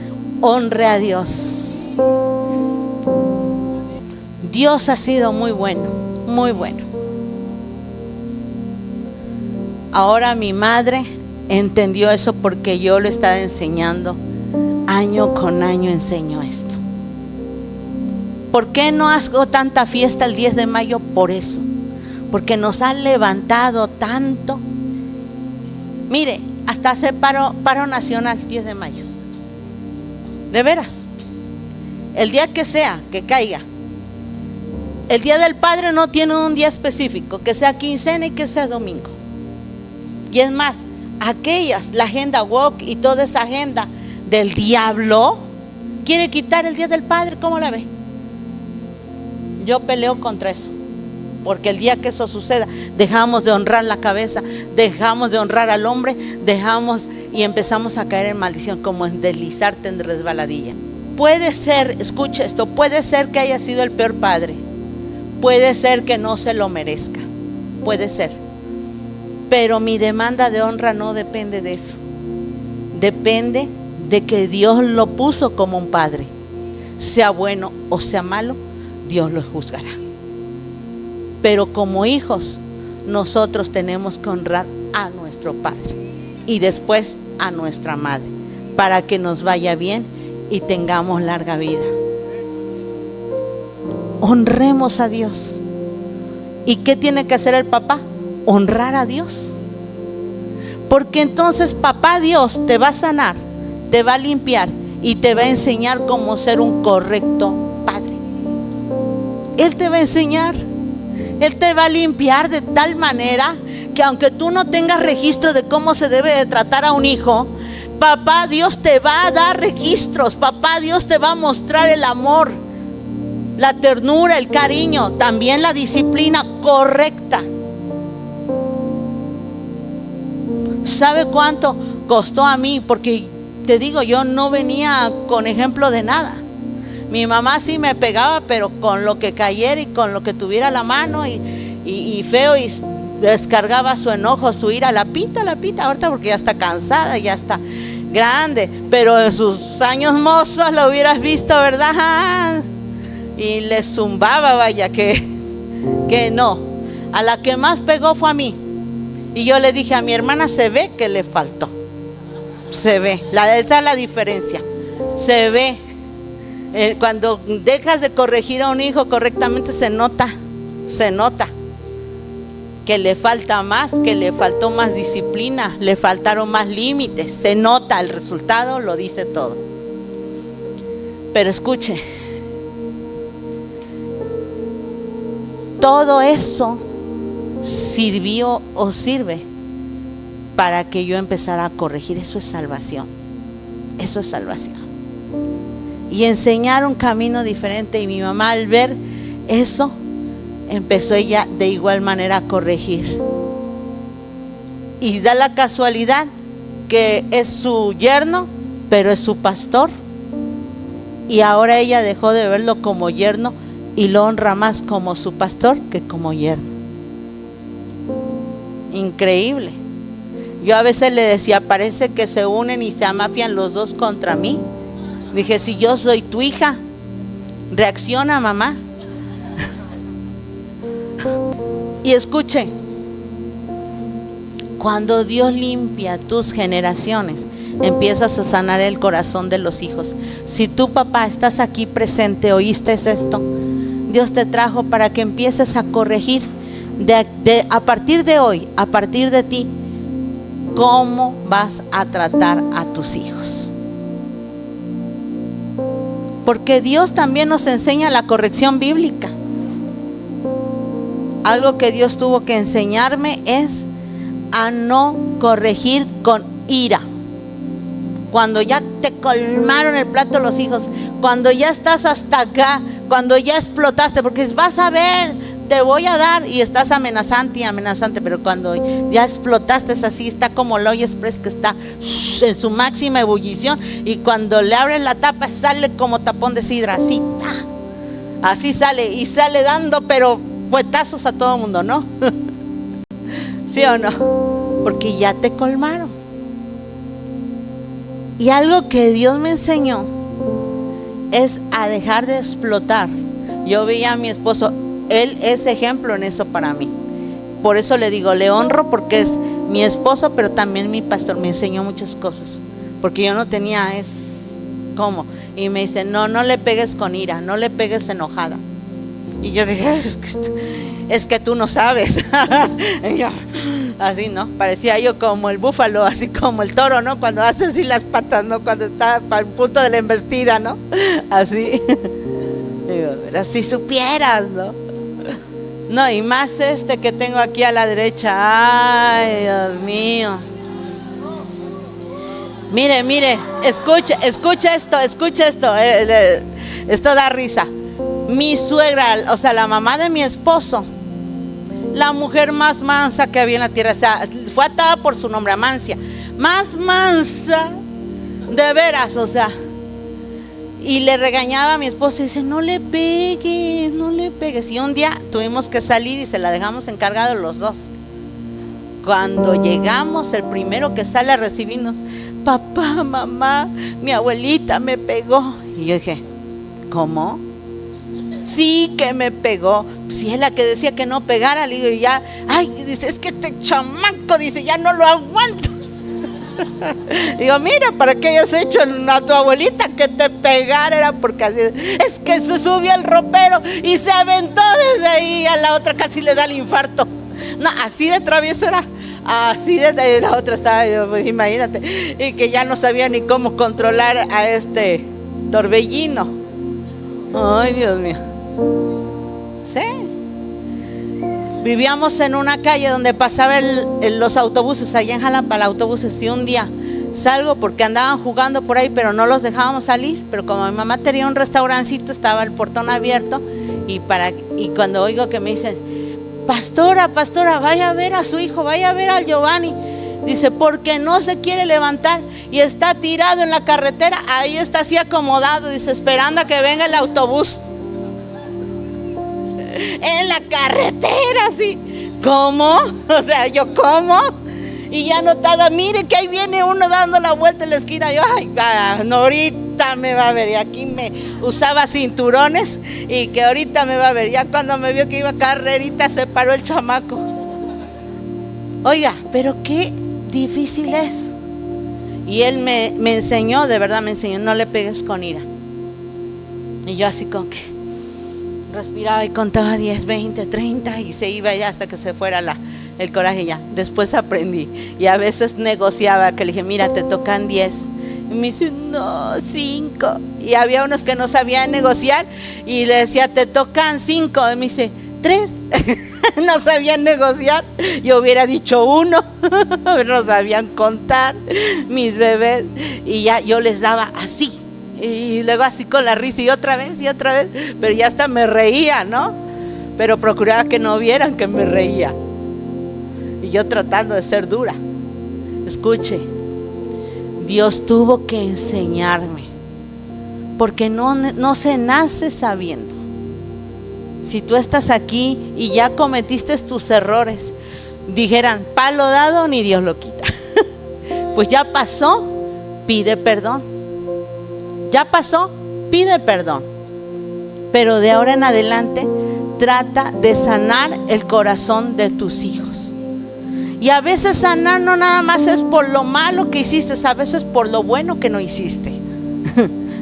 honre a Dios. Dios ha sido muy bueno, muy bueno. Ahora mi madre entendió eso porque yo le estaba enseñando. Año con año enseño esto. ¿Por qué no hago tanta fiesta el 10 de mayo? Por eso, porque nos han levantado tanto. Mire, hasta hace paro nacional 10 de mayo. De veras, el día que sea, que caiga. El Día del Padre no tiene un día específico, que sea quincena y que sea domingo. Y es más, la agenda woke y toda esa agenda del diablo quiere quitar el Día del Padre. ¿Cómo la ve? Yo peleo contra eso, porque el día que eso suceda, dejamos de honrar la cabeza, dejamos de honrar al hombre, y empezamos a caer en maldición, como en deslizarte en resbaladilla. Puede ser, escucha esto, puede ser que haya sido el peor padre, puede ser que no se lo merezca, puede ser, pero mi demanda de honra no depende de eso. Depende de que Dios lo puso como un padre. Sea bueno o sea malo, Dios lo juzgará. Pero como hijos, nosotros tenemos que honrar a nuestro padre y después a nuestra madre, para que nos vaya bien y tengamos larga vida. Honremos a Dios. ¿Y qué tiene que hacer el papá? Honrar a Dios. Porque entonces papá Dios te va a sanar, te va a limpiar y te va a enseñar cómo ser un correcto padre. Él te va a enseñar, Él te va a limpiar de tal manera que aunque tú no tengas registro de cómo se debe de tratar a un hijo, papá Dios te va a dar registros. Papá Dios te va a mostrar el amor, la ternura, el cariño, también la disciplina correcta. ¿Sabe cuánto costó a mí? Porque te digo, yo no venía con ejemplo de nada. Mi mamá sí me pegaba, pero con lo que cayera y con lo que tuviera a la mano, y feo, y descargaba su enojo, su ira. La pita ahorita, porque ya está cansada, ya está grande, pero en sus años mozos lo hubieras visto, ¿verdad? Y le zumbaba, vaya, que no. A la que más pegó fue a mí. Y yo le dije a mi hermana, se ve que le faltó. Se ve, esta es la diferencia. Se ve. Cuando dejas de corregir a un hijo correctamente, se nota que le falta más, que le faltó más disciplina, le faltaron más límites. Se nota, el resultado lo dice todo. Pero escuche, todo eso sirvió o sirve para que yo empezara a corregir. Eso es salvación. Eso es salvación. Y enseñar un camino diferente. Y mi mamá, al ver eso, empezó ella de igual manera a corregir. Y da la casualidad que es su yerno, pero es su pastor. Y ahora ella dejó de verlo como yerno y lo honra más como su pastor que como yerno. Increíble. Yo a veces le decía, parece que se unen y se amafian los dos contra mí. Dije, si yo soy tu hija, reacciona, mamá. Y escuche, cuando Dios limpia tus generaciones, empiezas a sanar el corazón de los hijos. Si tú, papá, estás aquí presente, oíste esto, Dios te trajo para que empieces a corregir a partir de hoy, a partir de ti, cómo vas a tratar a tus hijos. Porque Dios también nos enseña la corrección bíblica. Algo que Dios tuvo que enseñarme es a no corregir con ira. Cuando ya te colmaron el plato los hijos, cuando ya estás hasta acá, cuando ya explotaste, porque vas a ver, te voy a dar, y estás amenazante y amenazante, pero cuando ya explotaste, es así, está como el Oil Express, que está en su máxima ebullición, y cuando le abren la tapa sale como tapón de sidra, así, así sale, y sale dando pero fuetazos a todo el mundo, ¿no? ¿Sí o no? Porque ya te colmaron. Y algo que Dios me enseñó es a dejar de explotar. Yo veía a mi esposo, él es ejemplo en eso para mí. Por eso le digo, le honro, porque es mi esposo, pero también mi pastor. Me enseñó muchas cosas, porque yo no tenía cómo. Y me dice, no le pegues con ira, no le pegues enojada. Y yo dije, es que tú no sabes. Y yo, así, ¿no? Parecía yo como el búfalo, así como el toro, ¿no? Cuando hace así las patas, ¿no? Cuando está al punto de la embestida, ¿no? Así. Digo, pero si supieras, ¿no? No, y más este que tengo aquí a la derecha. Ay, Dios mío. Mire, escucha esto, esto da risa. Mi suegra, o sea, la mamá de mi esposo, la mujer más mansa que había en la tierra, o sea, fue atada por su nombre, Amancia, más mansa, de veras, o sea. Y le regañaba a mi esposo y dice, no le pegues. Y un día tuvimos que salir y se la dejamos encargada los dos. Cuando llegamos, el primero que sale a recibirnos, papá, mamá, mi abuelita me pegó. Y yo dije, ¿cómo? Sí que me pegó. Si es la que decía que no pegara, le digo, y ya, ay, dice, es que este chamaco, dice, ya no lo aguanto. Digo, mira, ¿para qué hayas hecho a tu abuelita que te pegara? Era porque así, es que se subió al ropero y se aventó desde ahí a la otra, casi le da el infarto. No, así de travieso era. Así de la otra estaba yo, pues imagínate. Y que ya no sabía ni cómo controlar a este torbellino. Ay, Dios mío. Sí. Vivíamos en una calle donde pasaban los autobuses, allá en Jalapa, los autobuses. Y un día salgo porque andaban jugando por ahí, pero no los dejábamos salir. Pero como mi mamá tenía un restaurancito, estaba el portón abierto. Y cuando oigo que me dicen, pastora, vaya a ver a su hijo, vaya a ver al Giovanni. Dice, porque no se quiere levantar y está tirado en la carretera. Ahí está así acomodado, dice, esperando a que venga el autobús. En la carretera, así. ¿Cómo? O sea, yo, ¿cómo? Y ya notada, mire que ahí viene uno dando la vuelta en la esquina. Yo, ay, no, ahorita me va a ver. Y aquí me usaba cinturones y que ahorita me va a ver. Ya cuando me vio que iba carrerita, se paró el chamaco. Oiga, pero qué difícil es. Y él me enseñó, de verdad me enseñó, no le pegues con ira. Y yo así con que respiraba y contaba 10, 20, 30 y se iba ya hasta que se fuera el coraje ya. Después aprendí y a veces negociaba, que le dije, mira, te tocan 10. Y me dice, no, 5. Y había unos que no sabían negociar y le decía, te tocan 5. Y me dice, 3. No sabían negociar. Yo hubiera dicho 1. No sabían contar mis bebés. Y ya yo les daba así. Y luego así con la risa y otra vez, pero ya hasta me reía, ¿no? Pero procuraba que no vieran que me reía. Y yo tratando de ser dura. Escuche, Dios tuvo que enseñarme, porque no se nace sabiendo. Si tú estás aquí y ya cometiste tus errores, dijeran, palo dado ni Dios lo quita. Pues ya pasó, pide perdón. Ya pasó, pide perdón. Pero de ahora en adelante trata de sanar el corazón de tus hijos. Y a veces sanar no nada más es por lo malo que hiciste, a veces por lo bueno que no hiciste.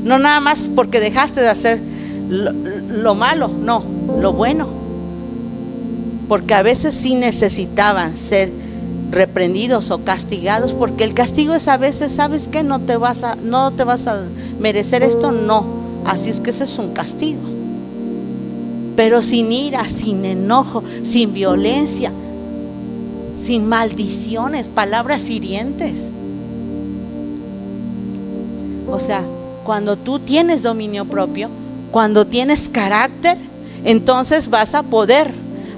No nada más porque dejaste de hacer lo malo, no, lo bueno. Porque a veces sí necesitaban ser reprendidos o castigados, porque el castigo es a veces, ¿sabes qué? No te vas a merecer esto, no. Así es que ese es un castigo. Pero sin ira, sin enojo, sin violencia, sin maldiciones, palabras hirientes. O sea, cuando tú tienes dominio propio, cuando tienes carácter, entonces vas a poder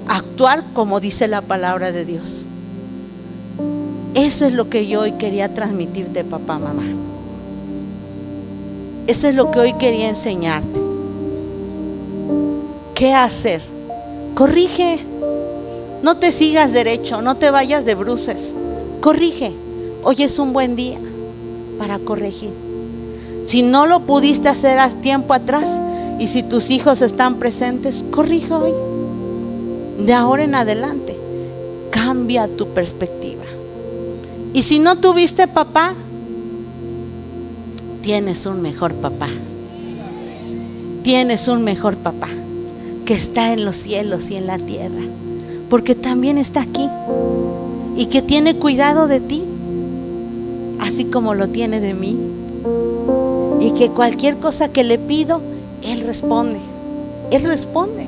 actuar como dice la palabra de Dios. Eso es lo que yo hoy quería transmitirte, papá, mamá. Eso es lo que hoy quería enseñarte. ¿Qué hacer? Corrige. No te sigas derecho, no te vayas de bruces. Corrige. Hoy es un buen día para corregir. Si no lo pudiste hacer a tiempo atrás y si tus hijos están presentes, corrige hoy. De ahora en adelante, cambia tu perspectiva. Y si no tuviste papá, tienes un mejor papá. Tienes un mejor papá que está en los cielos y en la tierra, porque también está aquí y que tiene cuidado de ti, así como lo tiene de mí. Y que cualquier cosa que le pido, Él responde. Él responde.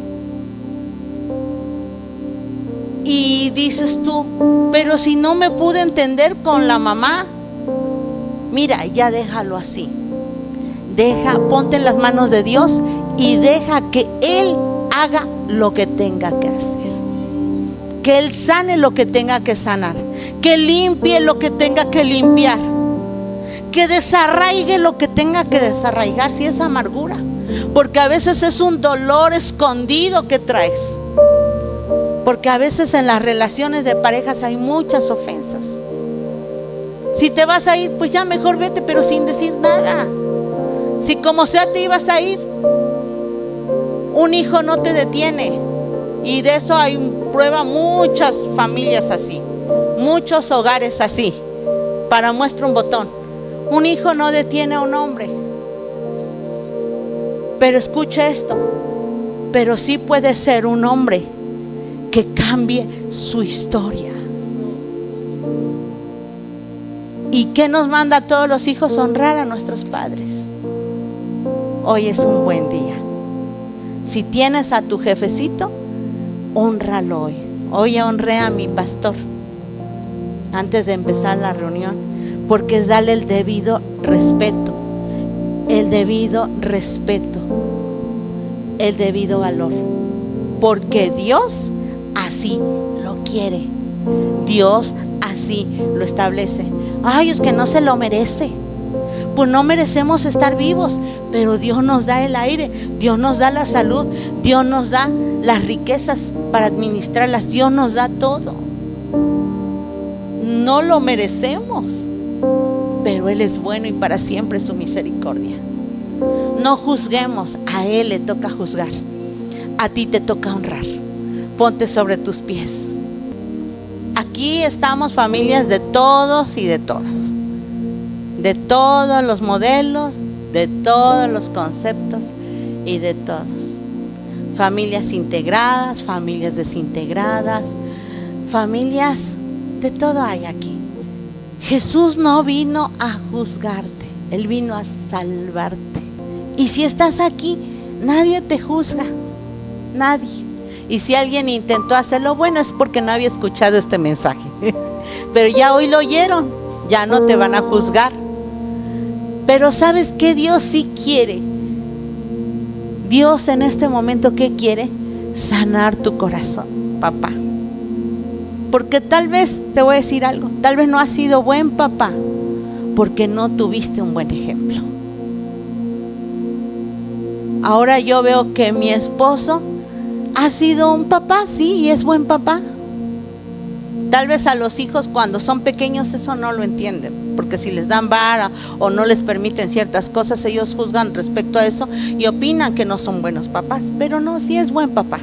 Y dices tú, pero si no me pude entender con la mamá, mira, ya déjalo así. Ponte en las manos de Dios y deja que Él haga lo que tenga que hacer. Que Él sane lo que tenga que sanar. Que limpie lo que tenga que limpiar. Que desarraigue lo que tenga que desarraigar, si es amargura. Porque a veces es un dolor escondido que traes. Porque a veces en las relaciones de parejas hay muchas ofensas. Si te vas a ir, pues ya mejor vete, pero sin decir nada. Si como sea te ibas a ir, un hijo no te detiene. Y de eso hay prueba muchas familias así, muchos hogares así. Para muestra un botón, un hijo no detiene a un hombre. Pero escucha esto, pero sí puede ser un hombre que cambie su historia. ¿Y qué nos manda a todos los hijos? Honrar a nuestros padres. Hoy es un buen día. Si tienes a tu jefecito, hónralo hoy. Hoy honré a mi pastor antes de empezar la reunión, porque es darle el debido respeto, el debido respeto, el debido valor, porque Dios así lo quiere. Dios así lo establece. Ay, es que no se lo merece. Pues no merecemos estar vivos, pero Dios nos da el aire, Dios nos da la salud, Dios nos da las riquezas para administrarlas, Dios nos da todo. No lo merecemos, pero Él es bueno y para siempre su misericordia. No juzguemos, a Él le toca juzgar, a ti te toca honrar. Ponte sobre tus pies. Aquí estamos familias de todos y de todas, de todos los modelos, de todos los conceptos y de todos. Familias integradas, familias desintegradas, familias, de todo hay aquí. Jesús no vino a juzgarte, Él vino a salvarte. Y si estás aquí, nadie te juzga, nadie. Y si alguien intentó hacerlo, bueno, es porque no había escuchado este mensaje. Pero ya hoy lo oyeron, ya no te van a juzgar. Pero ¿sabes qué? Dios sí quiere. Dios en este momento, ¿qué quiere? Sanar tu corazón, papá. Porque tal vez, te voy a decir algo, tal vez no has sido buen papá porque no tuviste un buen ejemplo. Ahora yo veo que mi esposo ha sido un papá, sí, y es buen papá. Tal vez a los hijos cuando son pequeños eso no lo entienden, porque si les dan vara o no les permiten ciertas cosas, ellos juzgan respecto a eso y opinan que no son buenos papás. Pero no, sí es buen papá.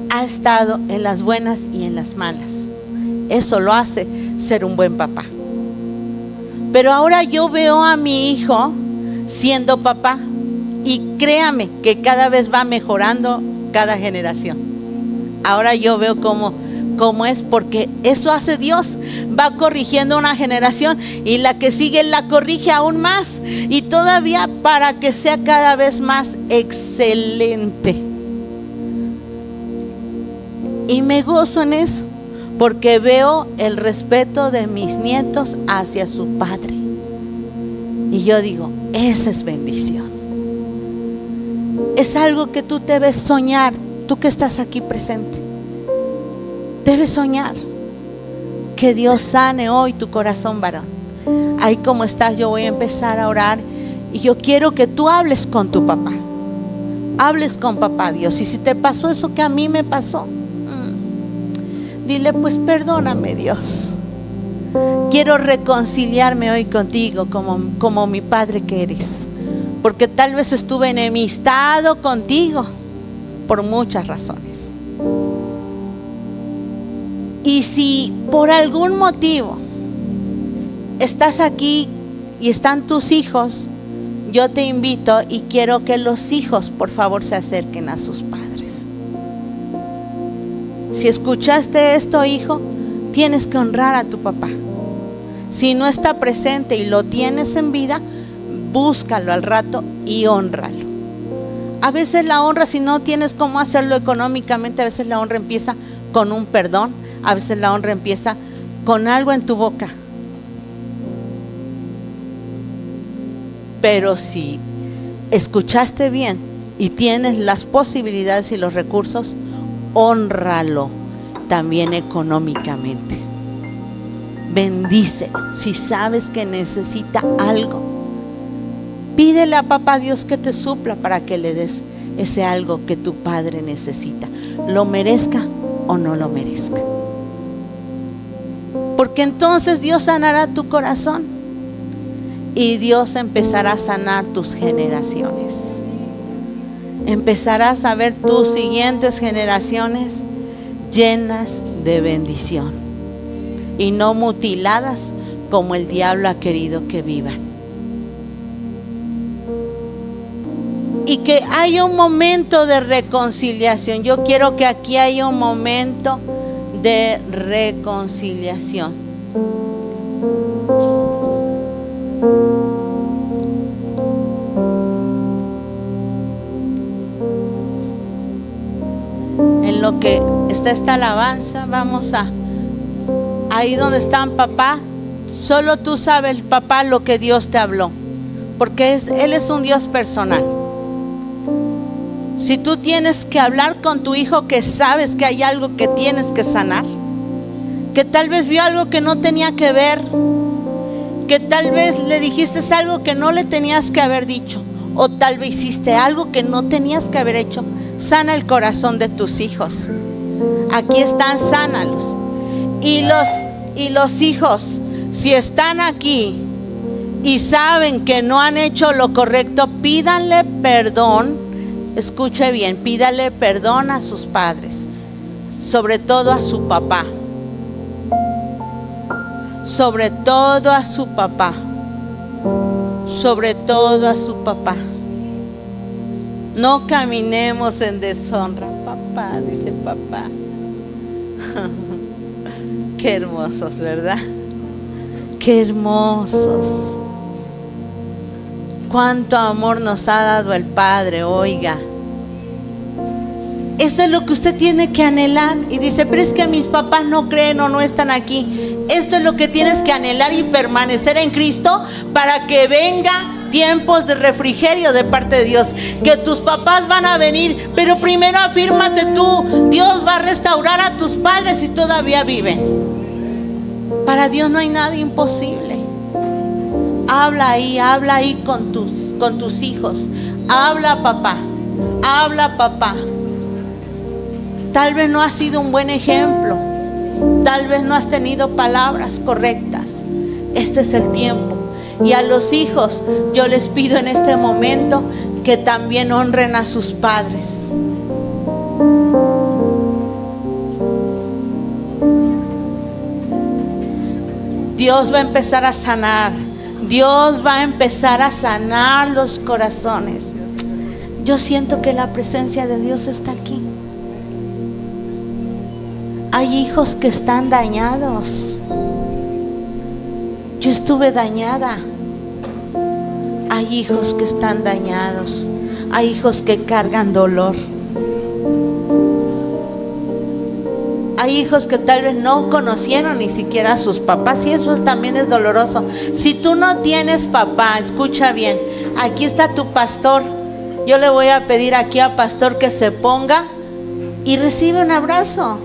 Ha estado en las buenas y en las malas. Eso lo hace ser un buen papá. Pero ahora yo veo a mi hijo siendo papá y créame que cada vez va mejorando cada generación. Ahora yo veo cómo es, porque eso hace Dios. Va corrigiendo una generación y la que sigue la corrige aún más y todavía para que sea cada vez más excelente. Y me gozo en eso, porque veo el respeto de mis nietos hacia su padre. Y yo digo, esa es bendición. Es algo que tú debes soñar, tú que estás aquí presente. Debes soñar que Dios sane hoy tu corazón, varón. Ahí como estás, yo voy a empezar a orar y yo quiero que tú hables con tu papá. Hables con papá Dios. Y si te pasó eso que a mí me pasó, dile, pues perdóname, Dios. Quiero reconciliarme hoy contigo como mi padre que eres. Porque tal vez estuve enemistado contigo por muchas razones. Y si por algún motivo estás aquí y están tus hijos, yo te invito y quiero que los hijos por favor se acerquen a sus padres. Si escuchaste esto, hijo, tienes que honrar a tu papá. Si no está presente y lo tienes en vida, búscalo al rato y hónralo. A veces la honra, si no tienes cómo hacerlo económicamente, a veces la honra empieza con un perdón. A veces la honra empieza con algo en tu boca. Pero si escuchaste bien y tienes las posibilidades y los recursos, hónralo también económicamente. Bendice. Si sabes que necesita algo, pídele a papá Dios que te supla para que le des ese algo que tu padre necesita, lo merezca o no lo merezca. Porque entonces Dios sanará tu corazón y Dios empezará a sanar tus generaciones. Empezarás a ver tus siguientes generaciones llenas de bendición y no mutiladas como el diablo ha querido que vivan. Y que haya un momento de reconciliación. Yo quiero que aquí haya un momento de reconciliación. En lo que está esta alabanza, vamos a ahí donde están papá. Solo tú sabes, papá, lo que Dios te habló, porque Él es un Dios personal. Si tú tienes que hablar con tu hijo, que sabes que hay algo que tienes que sanar, que tal vez vio algo que no tenía que ver, que tal vez le dijiste algo que no le tenías que haber dicho, o tal vez hiciste algo que no tenías que haber hecho, sana el corazón de tus hijos. Aquí están, sánalos. Y los hijos, si están aquí y saben que no han hecho lo correcto, pídanle perdón. Escuche bien, pídale perdón a sus padres, sobre todo a su papá, sobre todo a su papá, sobre todo a su papá. No caminemos en deshonra, papá, dice papá. Qué hermosos, ¿verdad? Qué hermosos. Cuánto amor nos ha dado el Padre, oiga. Esto es lo que usted tiene que anhelar. Y dice, pero es que mis papás no creen o no están aquí. Esto es lo que tienes que anhelar y permanecer en Cristo para que venga tiempos de refrigerio de parte de Dios. Que tus papás van a venir, pero primero afírmate tú. Dios va a restaurar a tus padres si todavía viven. Para Dios no hay nada imposible. Habla ahí con tus hijos. Habla papá. Tal vez no has sido un buen ejemplo. Tal vez no has tenido palabras correctas. Este es el tiempo. Y a los hijos yo les pido en este momento que también honren a sus padres. Dios va a empezar a sanar. Dios va a empezar a sanar los corazones. Yo siento que la presencia de Dios está aquí. Hay hijos que están dañados. Yo estuve dañada. Hay hijos que están dañados. Hay hijos que cargan dolor. Hay hijos que tal vez no conocieron ni siquiera a sus papás, y eso también es doloroso. Si tú no tienes papá, escucha bien, aquí está tu pastor. Yo le voy a pedir aquí al pastor que se ponga y recibe un abrazo.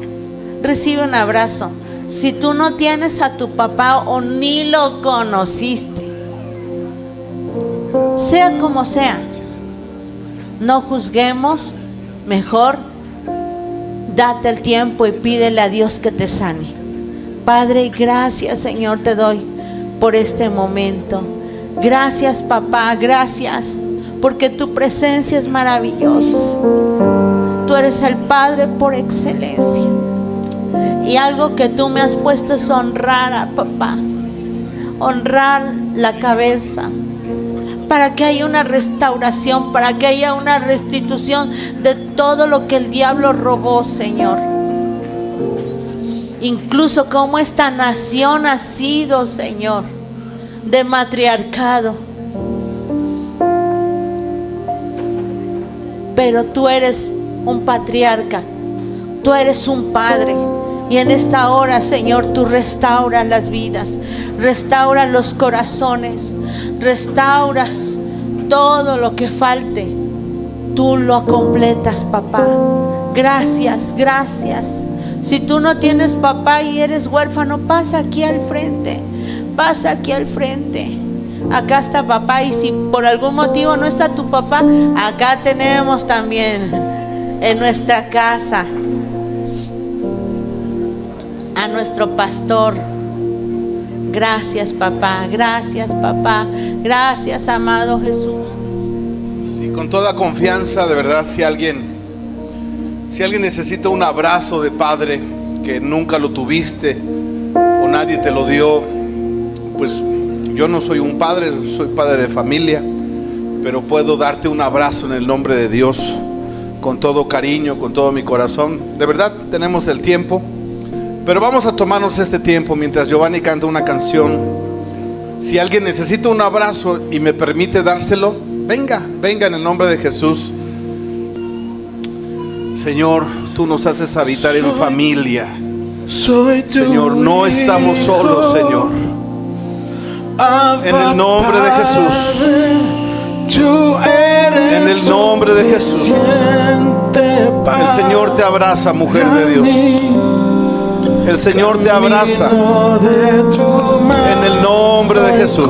Recibe un abrazo. Si tú no tienes a tu papá o ni lo conociste, sea como sea, no juzguemos, mejor date el tiempo y pídele a Dios que te sane. Padre, gracias, Señor, te doy por este momento. Gracias, papá, gracias, porque tu presencia es maravillosa. Tú eres el Padre por excelencia. Y algo que tú me has puesto es honrar a papá, honrar la cabeza, para que haya una restauración, para que haya una restitución de todo lo que el diablo robó, Señor. Incluso como esta nación ha sido, Señor, de matriarcado. Pero tú eres un patriarca Tú eres un Padre. Y en esta hora, Señor, tú restauras las vidas, restauras los corazones, restauras todo lo que falte. Tú lo completas, papá. Gracias, gracias. Si tú no tienes papá y eres huérfano, pasa aquí al frente. Pasa aquí al frente. Acá está papá, y si por algún motivo no está tu papá, acá tenemos también en nuestra casa a nuestro pastor. Gracias, papá. Gracias, papá. Gracias, amado Jesús. Sí, con toda confianza, de verdad, si alguien necesita un abrazo de padre que nunca lo tuviste o nadie te lo dio, pues yo no soy un padre, soy padre de familia, pero puedo darte un abrazo en el nombre de Dios, con todo cariño, con todo mi corazón. De verdad, tenemos el tiempo, pero vamos a tomarnos este tiempo mientras Giovanni canta una canción. Si alguien necesita un abrazo y me permite dárselo, venga en el nombre de Jesús. Señor, tú nos haces habitar en familia. Señor, no estamos solos, Señor. En el nombre de Jesús. En el nombre de Jesús. El Señor te abraza, mujer de Dios. El Señor te abraza. En el nombre de Jesús.